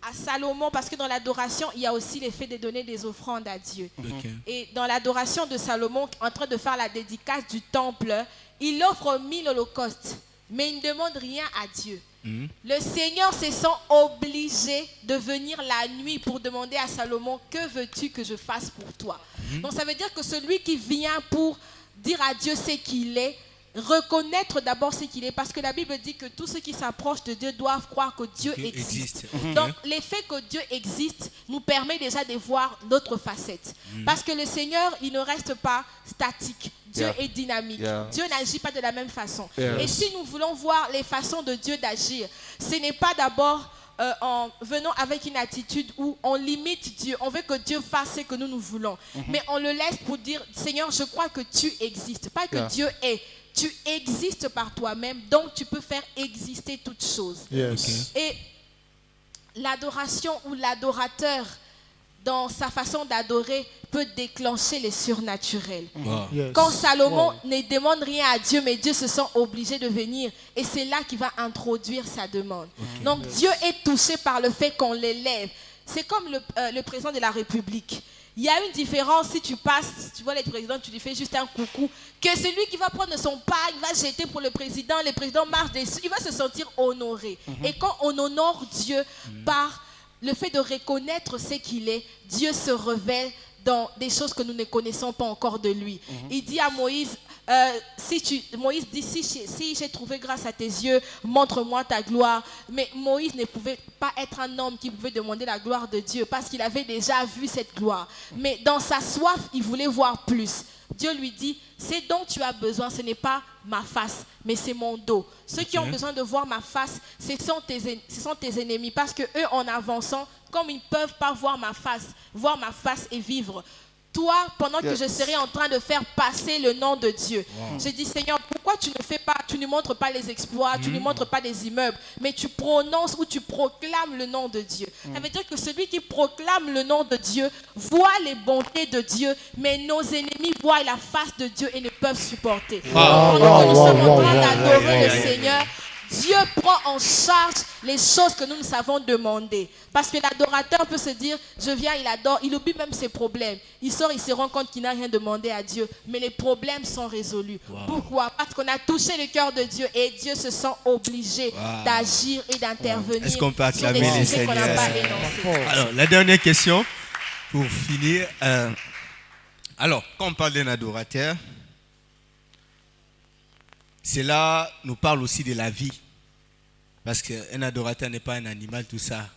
À Salomon, parce que dans l'adoration, il y a aussi l'effet de donner des offrandes à Dieu. Ok. Et dans l'adoration de Salomon, en train de faire la dédicace du temple, il offre 1000 holocaustes, mais il ne demande rien à Dieu. Le Seigneur se sent obligé de venir la nuit pour demander à Salomon, que veux-tu que je fasse pour toi? Donc ça veut dire que celui qui vient pour dire à Dieu ce qu'il est, reconnaître d'abord ce qu'il est, parce que la Bible dit que tous ceux qui s'approchent de Dieu doivent croire que Dieu existe. Donc l'effet que Dieu existe nous permet déjà de voir d'autres facettes, parce que le Seigneur, il ne reste pas statique. Dieu est dynamique. Dieu n'agit pas de la même façon. Et si nous voulons voir les façons de Dieu d'agir, ce n'est pas d'abord en venant avec une attitude où on limite Dieu, on veut que Dieu fasse ce que nous voulons, mais on le laisse pour dire, Seigneur, je crois que tu existes, pas que Dieu est. Tu existes par toi-même, donc tu peux faire exister toutes choses. Yes. Et l'adoration ou l'adorateur, dans sa façon d'adorer, peut déclencher les surnaturels. Wow. Yes. Quand Salomon ne demande rien à Dieu, mais Dieu se sent obligé de venir, et c'est là qu'il va introduire sa demande. Donc Dieu est touché par le fait qu'on l'élève. C'est comme le président de la République. Il y a une différence si tu passes, tu vois les présidents, tu lui fais juste un coucou, que celui qui va prendre son pain, il va jeter pour le président marche dessus, il va se sentir honoré. Et quand on honore Dieu par le fait de reconnaître ce qu'il est, Dieu se révèle dans des choses que nous ne connaissons pas encore de lui. Il dit à Moïse, Moïse dit, si j'ai trouvé grâce à tes yeux, montre-moi ta gloire. Mais Moïse ne pouvait pas être un homme qui pouvait demander la gloire de Dieu parce qu'il avait déjà vu cette gloire. Mais dans sa soif, il voulait voir plus. Dieu lui dit, ce dont tu as besoin, ce n'est pas ma face, mais c'est mon dos. Ceux qui ont besoin de voir ma face, ce sont tes ennemis. Parce que eux, en avançant, comme ils ne peuvent pas voir ma face et vivre. Toi, pendant que je serai en train de faire passer le nom de Dieu, je dis, Seigneur, pourquoi tu ne montres pas les exploits, tu ne montres pas les immeubles, mais tu prononces ou tu proclames le nom de Dieu. Ça veut dire que celui qui proclame le nom de Dieu voit les bontés de Dieu, mais nos ennemis voient la face de Dieu et ne peuvent supporter. Pendant que nous sommes en train d'adorer le Seigneur, Dieu prend en charge les choses que nous nous savons demander. Parce que l'adorateur peut se dire, je viens, il adore, il oublie même ses problèmes. Il sort, il se rend compte qu'il n'a rien demandé à Dieu. Mais les problèmes sont résolus. Pourquoi? Parce qu'on a touché le cœur de Dieu et Dieu se sent obligé d'agir et d'intervenir. Est-ce qu'on peut acclamer sur des les sujets qu'on n'a Seigneurs? pas énoncés. Alors, la dernière question, pour finir. Alors, quand on parle d'un adorateur, cela nous parle aussi de la vie. Parce qu'un adorateur n'est pas un animal, tout ça.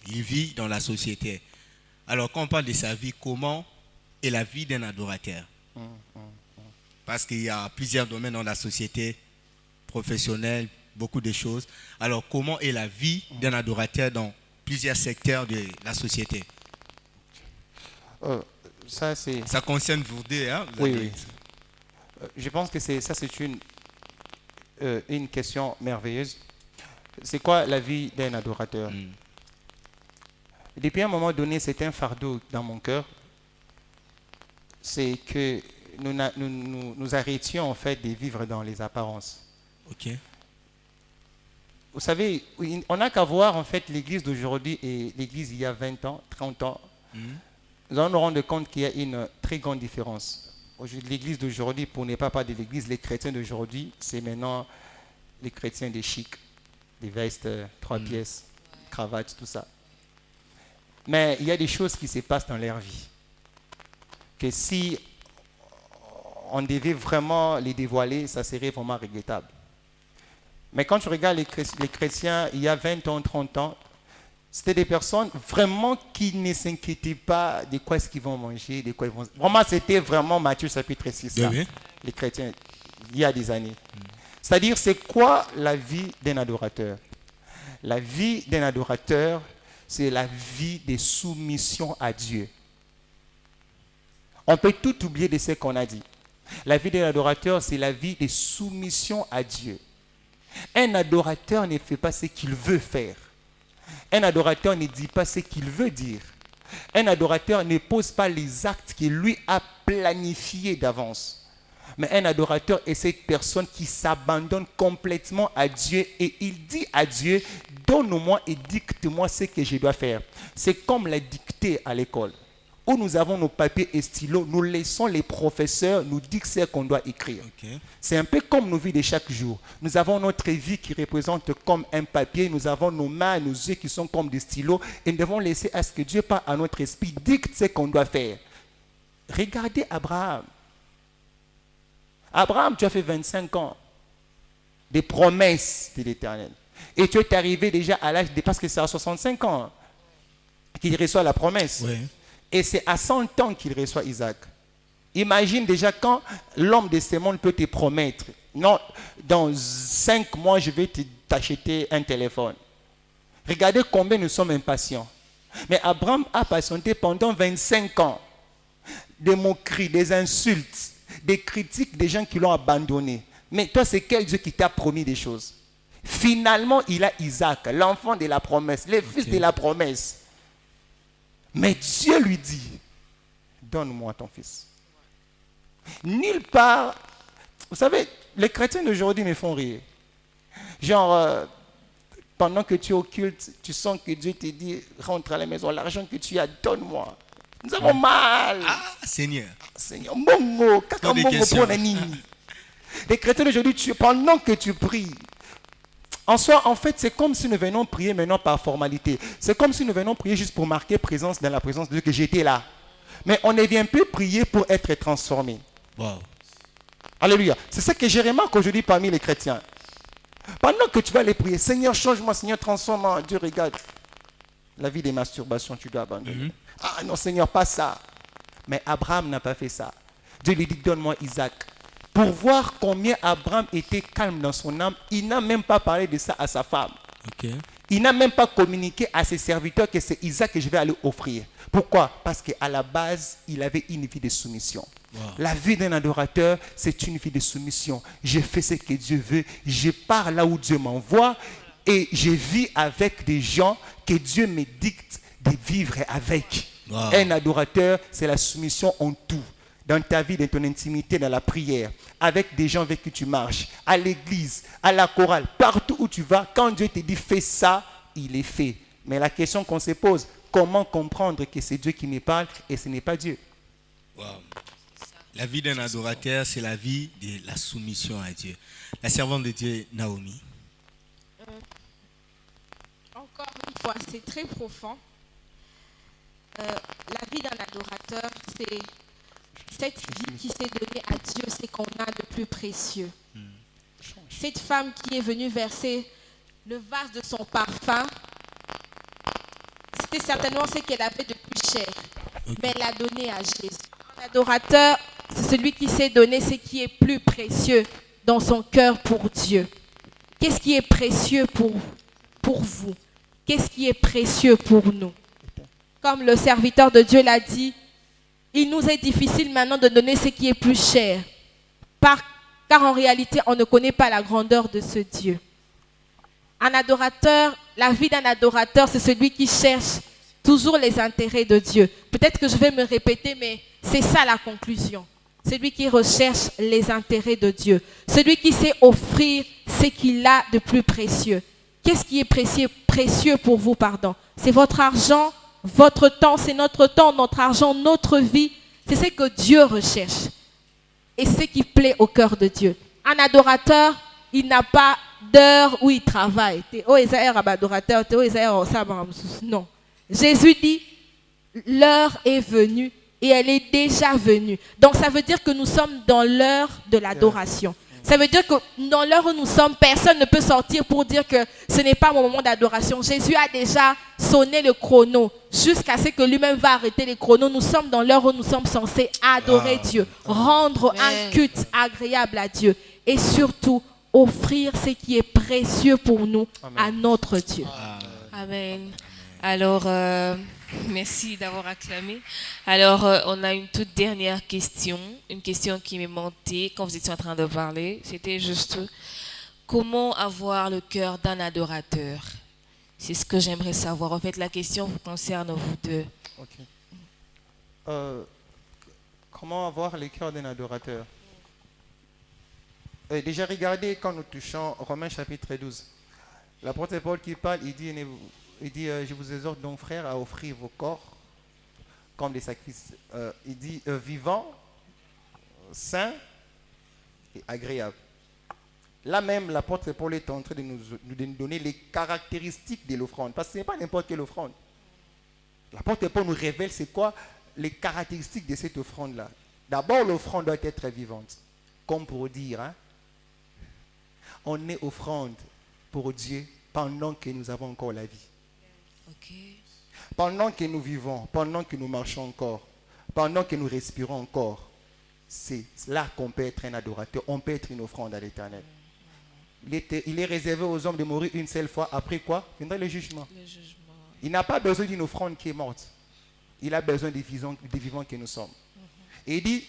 Il vit dans la société. Alors, quand on parle de sa vie, comment est la vie d'un adorateur? Parce qu'il y a plusieurs domaines dans la société, professionnelle, beaucoup de choses. Alors, comment est la vie d'un adorateur dans plusieurs secteurs de la société? Ça concerne vous deux, hein? Oui. Je pense que c'est une question merveilleuse. C'est quoi la vie d'un adorateur? Depuis un moment donné, c'est un fardeau dans mon cœur. C'est que nous arrêtions en fait de vivre dans les apparences. Ok. Vous savez, on n'a qu'à voir en fait l'église d'aujourd'hui et l'église il y a 20 ans, 30 ans. Nous allons nous rendre compte qu'il y a une très grande différence. L'église d'aujourd'hui, pour ne pas parler de l'église, les chrétiens d'aujourd'hui, c'est maintenant les chrétiens des chics, des vestes, 3 pièces, cravates, tout ça. Mais il y a des choses qui se passent dans leur vie. Que si on devait vraiment les dévoiler, ça serait vraiment regrettable. Mais quand tu regardes les chrétiens, il y a 20 ans, 30 ans, c'était des personnes vraiment qui ne s'inquiétaient pas de quoi est-ce qu'ils vont manger, de quoi ils vont... Vraiment, c'était vraiment Matthieu chapitre 6, là, les chrétiens, il y a des années. C'est-à-dire, c'est quoi la vie d'un adorateur? La vie d'un adorateur, c'est la vie de soumission à Dieu. On peut tout oublier de ce qu'on a dit. La vie d'un adorateur, c'est la vie de soumission à Dieu. Un adorateur ne fait pas ce qu'il veut faire. Un adorateur ne dit pas ce qu'il veut dire. Un adorateur ne pose pas les actes qu'il lui a planifiés d'avance. Mais un adorateur est cette personne qui s'abandonne complètement à Dieu et il dit à Dieu, donne-moi et dicte-moi ce que je dois faire. C'est comme la dictée à l'école, où nous avons nos papiers et stylos, nous laissons les professeurs nous dire ce qu'on doit écrire. C'est un peu comme nos vies de chaque jour. Nous avons notre vie qui représente comme un papier, nous avons nos mains, nos yeux qui sont comme des stylos et nous devons laisser à ce que Dieu parle à notre esprit, dicte ce qu'on doit faire. Regardez Abraham. Abraham, tu as fait 25 ans des promesses de l'Éternel. Et tu es arrivé déjà à l'âge de, parce que c'est à 65 ans qu'il reçoit la promesse. Et c'est à 100 ans qu'il reçoit Isaac. Imagine déjà quand l'homme de ce monde peut te promettre, non, dans 5 mois, je vais t'acheter un téléphone. Regardez combien nous sommes impatients. Mais Abraham a patienté pendant 25 ans. Des moqueries, des insultes, des critiques des gens qui l'ont abandonné. Mais toi, c'est quel Dieu qui t'a promis des choses? Finalement, il a Isaac, l'enfant de la promesse, le fils de la promesse. Mais Dieu lui dit, donne-moi ton fils. Nulle part, vous savez, les chrétiens d'aujourd'hui me font rire. Genre, pendant que tu es au culte, tu sens que Dieu te dit, rentre à la maison, l'argent que tu as, donne-moi. Nous avons mal. Ah, Seigneur. Seigneur, mongo, kaka mongo pour nini. Les chrétiens d'aujourd'hui, pendant que tu pries, en soi, en fait, c'est comme si nous venons prier maintenant par formalité. C'est comme si nous venons prier juste pour marquer présence dans la présence de Dieu, que j'étais là. Mais on ne vient plus prier pour être transformé. Wow. Alléluia. C'est ça que j'ai remarqué aujourd'hui parmi les chrétiens. Pendant que tu vas aller prier, Seigneur, change-moi, Seigneur, transforme-moi. Dieu, regarde. La vie des masturbations, tu dois abandonner. Ah non, Seigneur, pas ça. Mais Abraham n'a pas fait ça. Dieu lui dit, donne-moi Isaac. Pour voir combien Abraham était calme dans son âme, il n'a même pas parlé de ça à sa femme. Ok. Il n'a même pas communiqué à ses serviteurs que c'est Isaac que je vais aller offrir. Pourquoi? Parce qu'à la base, il avait une vie de soumission. Wow. La vie d'un adorateur, c'est une vie de soumission. Je fais ce que Dieu veut, je pars là où Dieu m'envoie et je vis avec des gens que Dieu me dicte de vivre avec. Wow. Un adorateur, c'est la soumission en tout. Dans ta vie, dans ton intimité, dans la prière, avec des gens avec qui tu marches, à l'église, à la chorale, partout où tu vas, quand Dieu te dit fais ça, il est fait. Mais la question qu'on se pose, comment comprendre que c'est Dieu qui me parle et ce n'est pas Dieu? Wow. La vie d'un adorateur, c'est la vie de la soumission à Dieu. La servante de Dieu, Naomi. Encore une fois, c'est très profond. La vie d'un adorateur, c'est cette vie qui s'est donnée à Dieu, c'est qu'on a de plus précieux. Cette femme qui est venue verser le vase de son parfum, c'était certainement ce qu'elle avait de plus cher. Okay. Mais elle l'a donné à Jésus. Un adorateur, c'est celui qui s'est donné ce qui est plus précieux dans son cœur pour Dieu. Qu'est-ce qui est précieux pour vous? Qu'est-ce qui est précieux pour nous? Comme le serviteur de Dieu l'a dit, il nous est difficile maintenant de donner ce qui est plus cher. Car en réalité, on ne connaît pas la grandeur de ce Dieu. Un adorateur, la vie d'un adorateur, c'est celui qui cherche toujours les intérêts de Dieu. Peut-être que je vais me répéter, mais c'est ça la conclusion. Celui qui recherche les intérêts de Dieu. Celui qui sait offrir ce qu'il a de plus précieux. Qu'est-ce qui est précieux pour vous, pardon? C'est votre argent, votre temps, c'est notre temps, notre argent, notre vie. C'est ce que Dieu recherche. Et ce qui plaît au cœur de Dieu. Un adorateur, il n'a pas d'heure où il travaille. Non. Jésus dit, l'heure est venue et elle est déjà venue. Donc ça veut dire que nous sommes dans l'heure de l'adoration. Ça veut dire que dans l'heure où nous sommes, personne ne peut sortir pour dire que ce n'est pas mon moment d'adoration. Jésus a déjà sonné le chrono jusqu'à ce que lui-même va arrêter les chronos. Nous sommes dans l'heure où nous sommes censés adorer Dieu, rendre un culte agréable à Dieu et surtout offrir ce qui est précieux pour nous à notre Dieu. Amen. Alors, merci d'avoir acclamé. Alors, on a une toute dernière question, une question qui m'est montée quand vous étiez en train de parler. C'était juste, comment avoir le cœur d'un adorateur? C'est ce que j'aimerais savoir. En fait, la question vous concerne vous deux. Ok. Comment avoir le cœur d'un adorateur? Déjà, regardez quand nous touchons Romains chapitre 12. L'apôtre Paul qui parle, il dit, je vous exhorte donc, frères, à offrir vos corps comme des sacrifices. Il dit vivants, saints et agréables. Là même, l'apôtre Paul est en train de nous donner les caractéristiques de l'offrande. Parce que ce n'est pas n'importe quelle offrande. L'apôtre Paul nous révèle c'est quoi les caractéristiques de cette offrande-là. D'abord, l'offrande doit être vivante. Comme pour dire, hein, on est offrande pour Dieu pendant que nous avons encore la vie. Okay. Pendant que nous vivons, pendant que nous marchons encore, pendant que nous respirons encore, c'est là qu'on peut être un adorateur, on peut être une offrande à l'Éternel. Il est réservé aux hommes de mourir une seule fois, après quoi viendra le jugement. Il n'a pas besoin d'une offrande qui est morte. Il a besoin des vivants que nous sommes. Et il dit,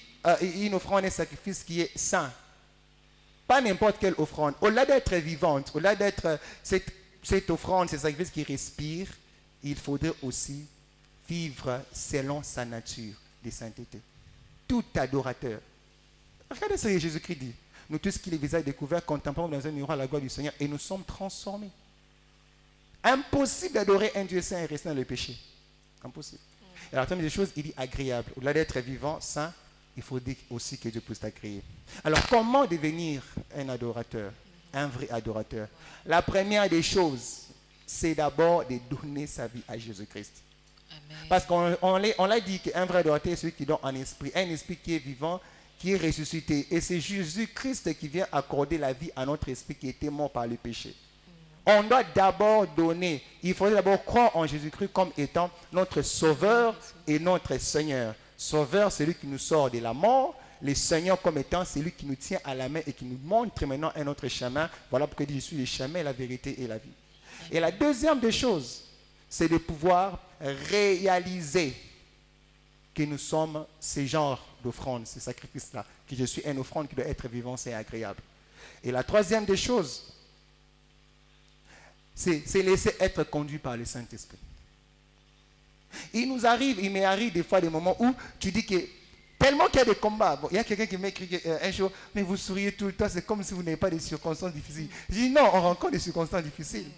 une offrande est un sacrifice qui est saint. Pas n'importe quelle offrande. Au-delà d'être vivante, au-delà d'être cette offrande, ce sacrifice qui respire, il faudrait aussi vivre selon sa nature de sainteté. Tout adorateur. Regardez ce que Jésus-Christ dit. Nous tous qui les visages découverts, contemplons dans un miroir la gloire du Seigneur et nous sommes transformés. Impossible d'adorer un Dieu saint et rester dans le péché. Impossible. Et alors, la des choses, il dit agréable. Au-delà d'être vivant, saint, il faut dire aussi que Dieu puisse t'agréer. Alors, comment devenir un adorateur, un vrai adorateur? La première des choses, c'est d'abord de donner sa vie à Jésus-Christ. Parce qu'on l'a dit qu'un vrai adorateur est celui qui donne un esprit qui est vivant, qui est ressuscité. Et c'est Jésus-Christ qui vient accorder la vie à notre esprit qui était mort par le péché. On doit d'abord donner, il faudrait d'abord croire en Jésus-Christ comme étant notre Sauveur et notre Seigneur. Sauveur, c'est lui qui nous sort de la mort. Le Seigneur comme étant celui qui nous tient à la main et qui nous montre maintenant un autre chemin. Voilà pourquoi il dit, je suis le chemin, la vérité et la vie. Et la deuxième des choses, c'est de pouvoir réaliser que nous sommes ces genres d'offrandes, ces sacrifices-là, que je suis une offrande qui doit être vivante et agréable. Et la troisième des choses, c'est laisser être conduit par le Saint-Esprit. Il m'est arrivé des fois des moments où tu dis que tellement qu'il y a des combats, il y a quelqu'un qui m'écrit un jour, mais vous souriez tout le temps, c'est comme si vous n'avez pas de circonstances difficiles. Je dis non, on rencontre des circonstances difficiles.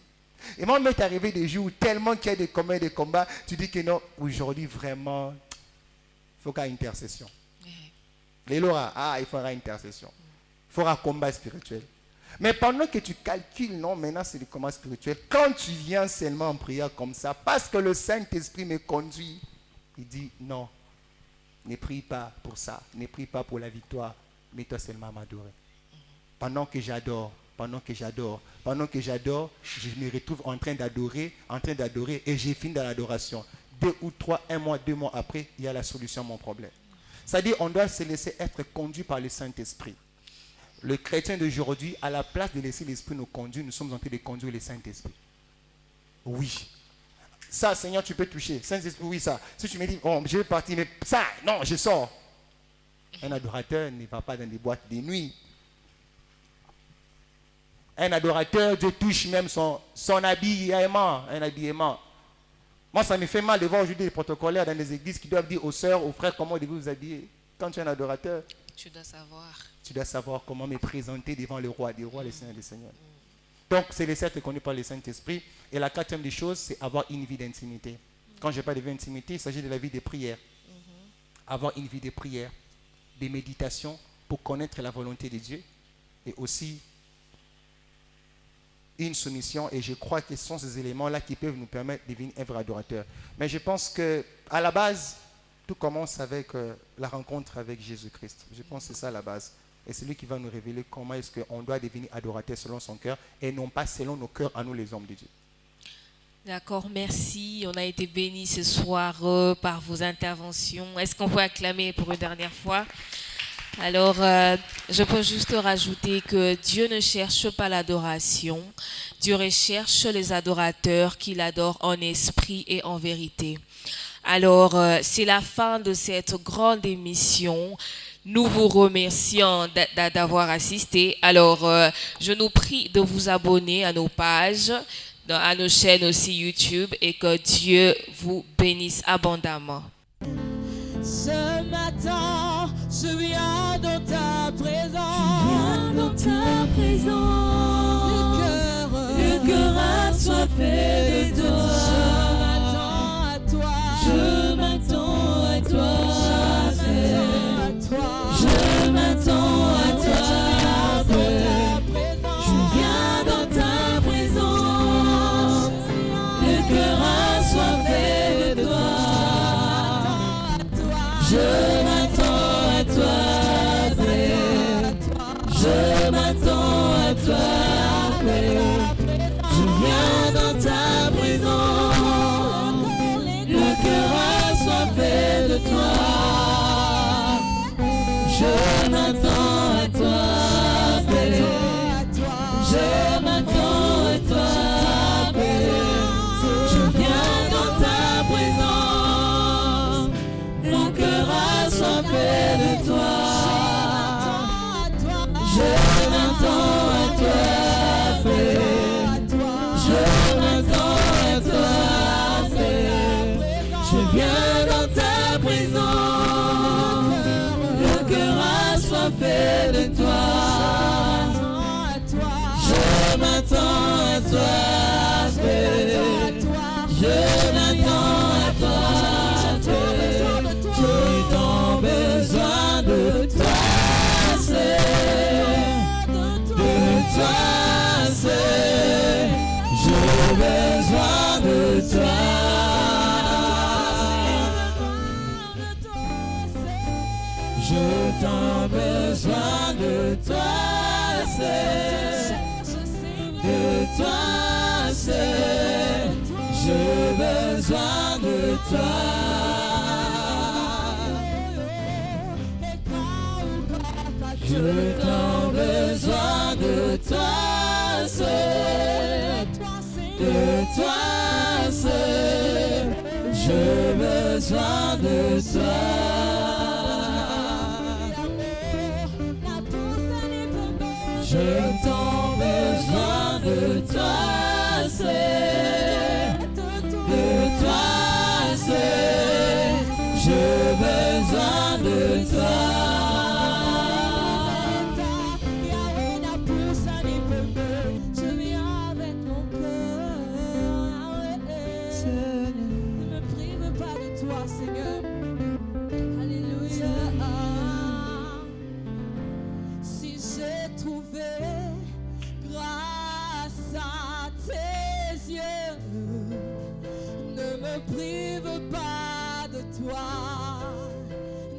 Et moi, il m'est arrivé des jours où tellement qu'il y a des combats, tu dis que non, aujourd'hui vraiment, il faut qu'il y ait une intercession. Les Laura, il faudra une intercession. Il faudra un combat spirituel. Mais pendant que tu calcules, non, maintenant c'est le combat spirituel, quand tu viens seulement en prière comme ça, parce que le Saint-Esprit me conduit, il dit non, ne prie pas pour ça, ne prie pas pour la victoire, mais toi seulement à m'adorer. Pendant que j'adore, je me retrouve en train d'adorer, et j'ai fini dans l'adoration. 2 ou 3, 1 mois, 2 mois après, il y a la solution à mon problème. C'est-à-dire, on doit se laisser être conduit par le Saint-Esprit. Le chrétien d'aujourd'hui, à la place de laisser l'Esprit nous conduire, nous sommes en train de conduire le Saint-Esprit. Oui. Ça, Seigneur, tu peux toucher. Saint-Esprit, oui, ça. Si tu me dis, oh, je vais partir, mais ça, non, je sors. Un adorateur ne va pas dans des boîtes de nuit. Un adorateur, Dieu touche même son habillement, un habillement. Moi, ça me fait mal de voir aujourd'hui les protocolaires dans les églises qui doivent dire aux sœurs, aux frères, comment devez-vous vous habiller. Quand tu es un adorateur, tu dois savoir. Tu dois savoir comment me présenter devant le roi des rois, le Seigneur des seigneurs. Donc, c'est laisser être connu par le Saint-Esprit. Et la quatrième des choses, c'est avoir une vie d'intimité. Quand je parle de vie d'intimité, il s'agit de la vie de prière. Avoir une vie de prière, de méditation pour connaître la volonté de Dieu. Et aussi une soumission. Et je crois que ce sont ces éléments-là qui peuvent nous permettre de devenir un vrai adorateur. Mais je pense qu'à la base, tout commence avec la rencontre avec Jésus-Christ. Je pense que c'est ça la base. Et c'est lui qui va nous révéler comment est-ce qu'on doit devenir adorateur selon son cœur et non pas selon nos cœurs à nous les hommes de Dieu. D'accord, merci. On a été bénis ce soir par vos interventions. Est-ce qu'on peut acclamer pour une dernière fois? Alors, je peux juste rajouter que Dieu ne cherche pas l'adoration. Dieu recherche les adorateurs qui l'adorent en esprit et en vérité. Alors, c'est la fin de cette grande émission. Nous vous remercions d'avoir assisté. Alors, je nous prie de vous abonner à nos pages, à nos chaînes aussi YouTube et que Dieu vous bénisse abondamment. Ce matin, je viens dans ta présence. Le cœur assoiffé de toi. Je m'attends à toi. Je m'attends à toi. Je viens dans ta présence. Le cœur assoiffé de toi. Je m'attends à toi. Je m'attends à toi. Je viens dans ta présence. Le cœur assoiffé de toi. Je m'attends à toi, je m'attends à toi, je viens dans ta présence, mon cœur assoiffé de toi. Je m'attends à toi, je m'attends à toi, je viens dans ta présence. Assoiffé de toi, je m'attends à toi, je m'attends à toi, j'ai tant besoin de toi, j'ai besoin de toi. toi seul, de toi seul, j'ai besoin de toi. Je t'en besoin de toi seul, de toi seul, j'ai besoin de toi. Je t'en besoin de toi seul, de toi seul, j'ai besoin de toi.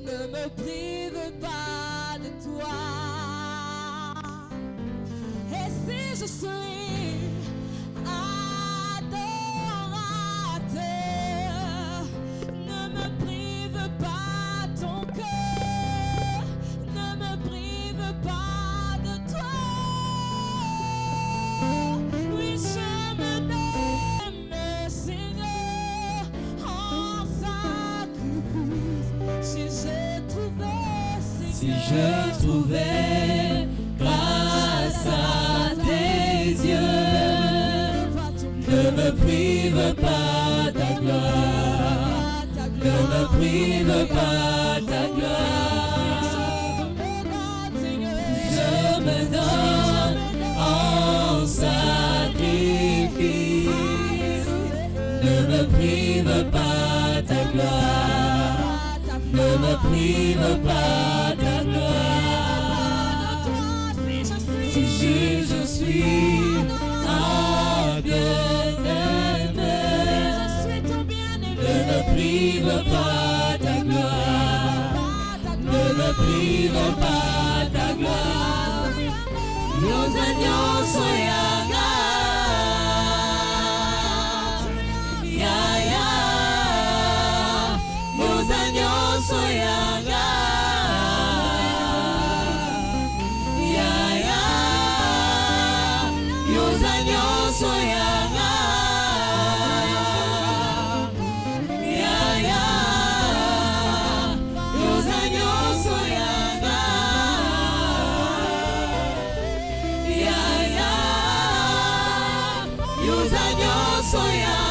Ne me prive pas de toi. Et si je suis adorateur, ne me prive pas ton cœur, ne me prive pas de toi. Oui, je me donne, Seigneur, en sacrifice. Si je trouvais grâce à tes yeux, ne me prive pas ta gloire, ne me prive pas ta gloire. Je me donne en sacrifice, ne me prive pas ta gloire, ne me prive pas ta gloire. Si je suis un bien-aimé, ne me prive pas ta gloire, ne me prive pas ta gloire. Nos agneaux sont yaga, ya ya. Nos agneaux sont yaga, ya ya. Nos agneaux sont yaga, ya ya. Nos agneaux sont yaga, ya ya. Nos agneaux sont yaga.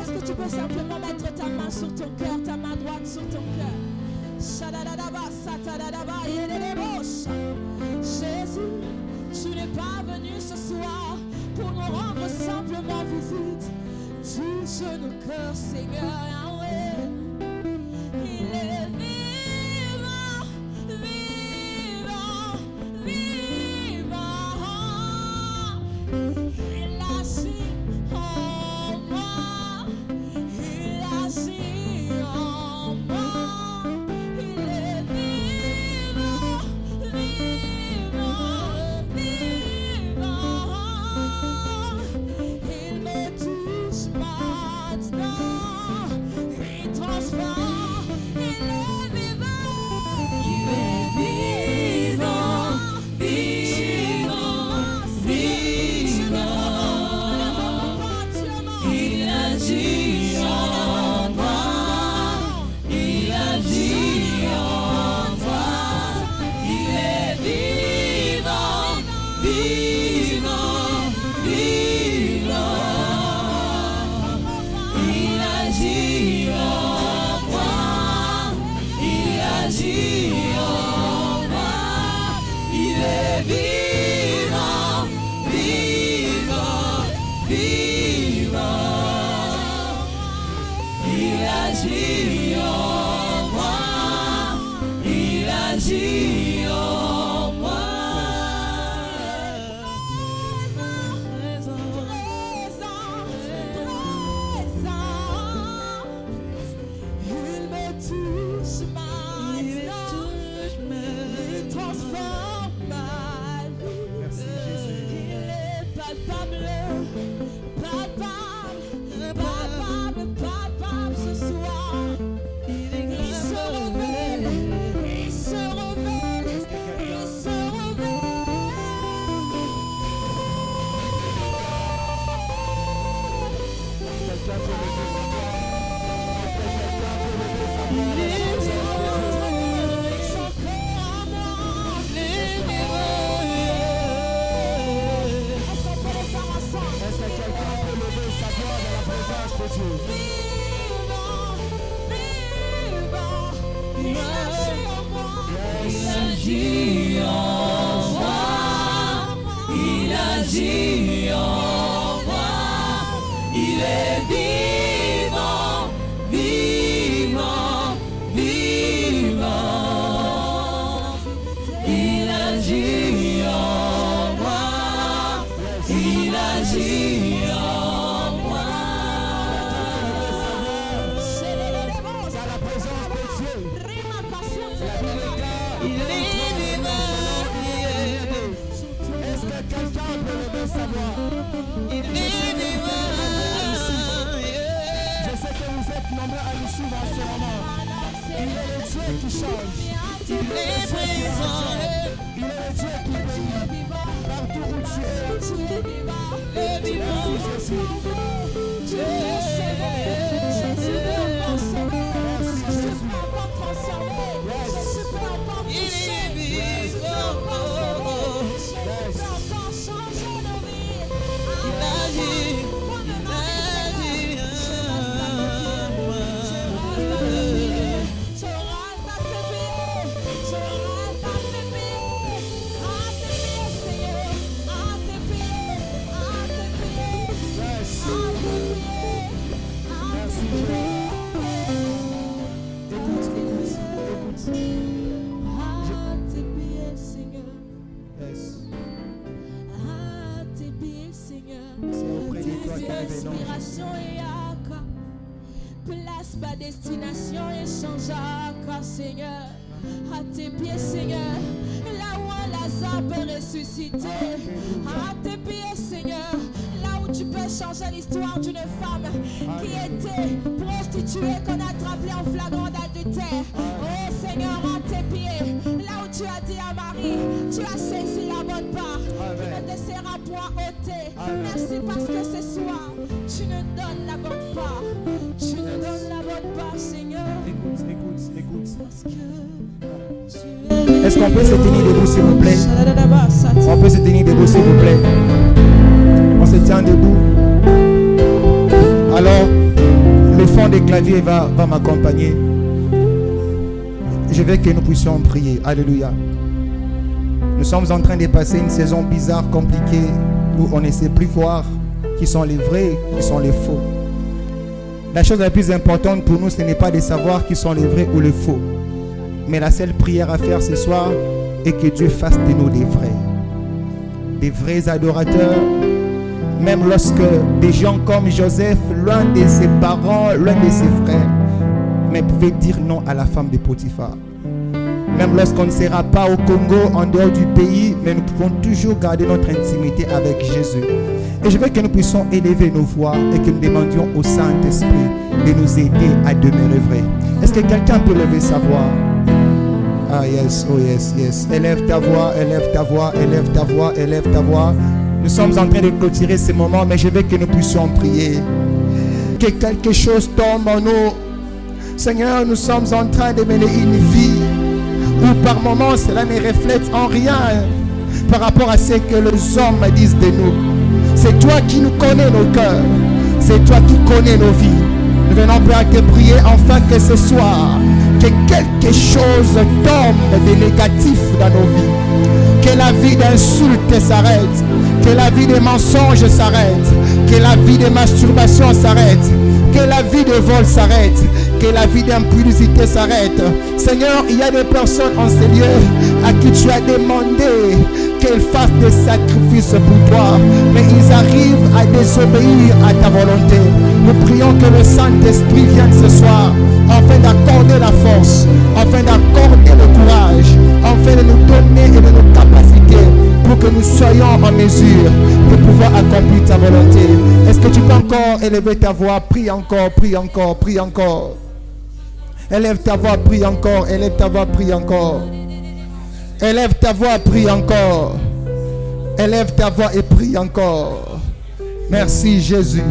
Est-ce que tu peux simplement mettre ta main sur ton cœur, ta main droite sur ton cœur? Jésus, tu n'es pas venu ce soir pour nous rendre simplement visite. Touche nos cœurs, Seigneur Yahweh. Il est vivant, vivant, vivant. Il agit en moi, il agit en moi. Il est vivant, vivant, vivant. Il me touche maintenant, il transforme. agit en moi. Il agit en moi. Il me touche maintenant. Il transforme ma vie. Merci Jésus. Il est palpable, palpable, palpable, palpable ce soir. Il se révèle, il se révèle, il se agit en moi. Il agit en moi. Il est vivant, vivant, vivant. Il agit en moi. Il agit en moi. Il est vivant. Est-ce que quelqu'un peut le savoir? Il est vivant. Je sais que vous êtes nombreux à nous suivre en ce moment. Il est le Dieu qui change. Il est présent. Il est le Dieu qui brille partout où tu es. Il est vivant. Place ma destination et change encore, Seigneur. À tes pieds, Seigneur. Là où un Lazare peut ressusciter. À tes pieds, Seigneur. Là où tu peux changer l'histoire d'une femme qui était prostituée, qu'on a attrapée en flagrant d'adultère. Oh Seigneur, à tes pieds. Là où tu as dit à Marie, tu as saisi la bonne part. Il ne te sera point ôté. Merci parce que ce soir, tu nous donnes la bonne part. Tu nous donnes la bonne part, Seigneur. Écoute. Parce que tu es... Est-ce qu'on peut se tenir debout, s'il vous plaît? On peut se tenir debout, s'il vous plaît. On se tient debout. Alors, le fond des claviers va m'accompagner. Je veux que nous puissions prier. Alléluia. Nous sommes en train de passer une saison bizarre, compliquée, où on ne sait plus voir qui sont les vrais, qui sont les faux. La chose la plus importante pour nous, ce n'est pas de savoir qui sont les vrais ou les faux. Mais la seule prière à faire ce soir est que Dieu fasse de nous des vrais adorateurs. Même lorsque des gens comme Joseph, loin de ses parents, loin de ses frères, mais pouvaient dire non à la femme de Potiphar. Même lorsqu'on ne sera pas au Congo, en dehors du pays, mais nous pouvons toujours garder notre intimité avec Jésus. Et je veux que nous puissions élever nos voix et que nous demandions au Saint-Esprit de nous aider à demeurer vrai. Est-ce que quelqu'un peut lever sa voix? Ah yes, oh yes, yes. Élève ta voix, élève ta voix, élève ta voix, élève ta voix. Nous sommes en train de clôturer ce moment, mais je veux que nous puissions prier. Que quelque chose tombe en nous. Seigneur, nous sommes en train de mener une vie où par moments cela ne reflète en rien par rapport à ce que les hommes disent de nous. C'est toi qui nous connais nos cœurs. C'est toi qui connais nos vies. Nous venons Père te prier enfin que ce soir, que quelque chose tombe de négatif dans nos vies. Que la vie d'insulte s'arrête. Que la vie des mensonges s'arrête. Que la vie des masturbations s'arrête. Que Que la vie de vol s'arrête. Que la vie d'impudicité s'arrête. Seigneur, il y a des personnes en ces lieux à qui tu as demandé qu'elles fassent des sacrifices pour toi. Mais ils arrivent à désobéir à ta volonté. Nous prions que le Saint-Esprit vienne ce soir afin d'accorder la force, afin d'accorder le courage, afin de nous donner et de nous capaciter pour que nous soyons en mesure de pouvoir accomplir ta volonté. Est-ce que tu peux encore élever ta voix? Prie encore, prie encore, prie encore. Élève ta voix, prie encore, élève ta voix, prie encore. Élève ta voix, prie encore. Élève ta voix et prie encore. Merci Jésus.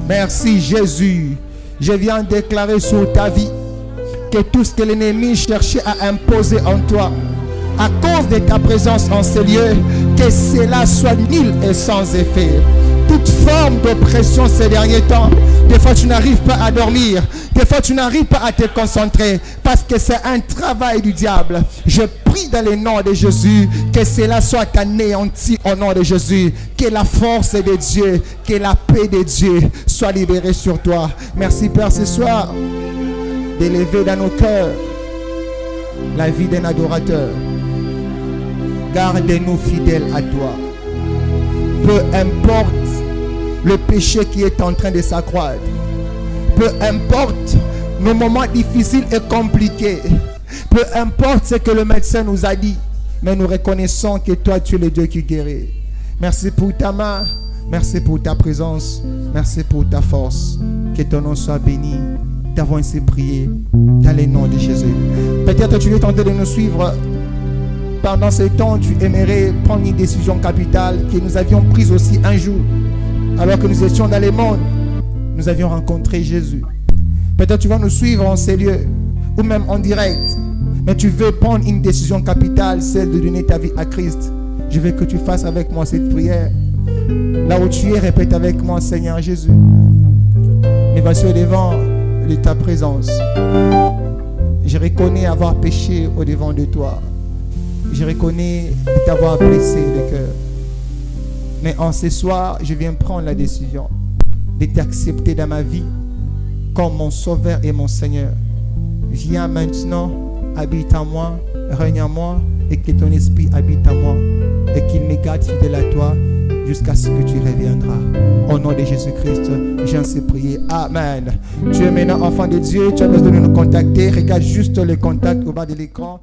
Merci Jésus. Je viens déclarer sur ta vie que tout ce que l'ennemi cherchait à imposer en toi, à cause de ta présence en ces lieux, que cela soit nul et sans effet. Toute forme d'oppression ces derniers temps, des fois tu n'arrives pas à dormir, des fois tu n'arrives pas à te concentrer, parce que c'est un travail du diable. Je prie dans le nom de Jésus, que cela soit anéanti au nom de Jésus, que la force de Dieu, que la paix de Dieu soit libérée sur toi. Merci Père ce soir d'élever dans nos cœurs la vie d'un adorateur. Garde-nous fidèles à toi. Peu importe le péché qui est en train de s'accroître, peu importe nos moments difficiles et compliqués, peu importe ce que le médecin nous a dit, mais nous reconnaissons que toi tu es le Dieu qui guérit. Merci pour ta main, merci pour ta présence, merci pour ta force. Que ton nom soit béni. T'avons ainsi prié dans le nom de Jésus. Peut-être tu es tenté de nous suivre. Pendant ce temps, tu aimerais prendre une décision capitale que nous avions prise aussi un jour. Alors que nous étions dans le monde, nous avions rencontré Jésus. Peut-être tu vas nous suivre en ces lieux, ou même en direct. Mais tu veux prendre une décision capitale, celle de donner ta vie à Christ. Je veux que tu fasses avec moi cette prière. Là où tu es, répète avec moi, Seigneur Jésus. Mais voici au devant de ta présence. Je reconnais avoir péché au devant de toi. Je reconnais t'avoir blessé le cœur. Mais en ce soir, je viens prendre la décision de t'accepter dans ma vie comme mon sauveur et mon Seigneur. Viens maintenant, habite en moi, règne en moi, et que ton esprit habite en moi, et qu'il me garde fidèle à toi jusqu'à ce que tu reviendras. Au nom de Jésus-Christ, j'en sais prier. Amen. Tu es maintenant enfant de Dieu, tu as besoin de nous contacter. Regarde juste les contacts au bas de l'écran.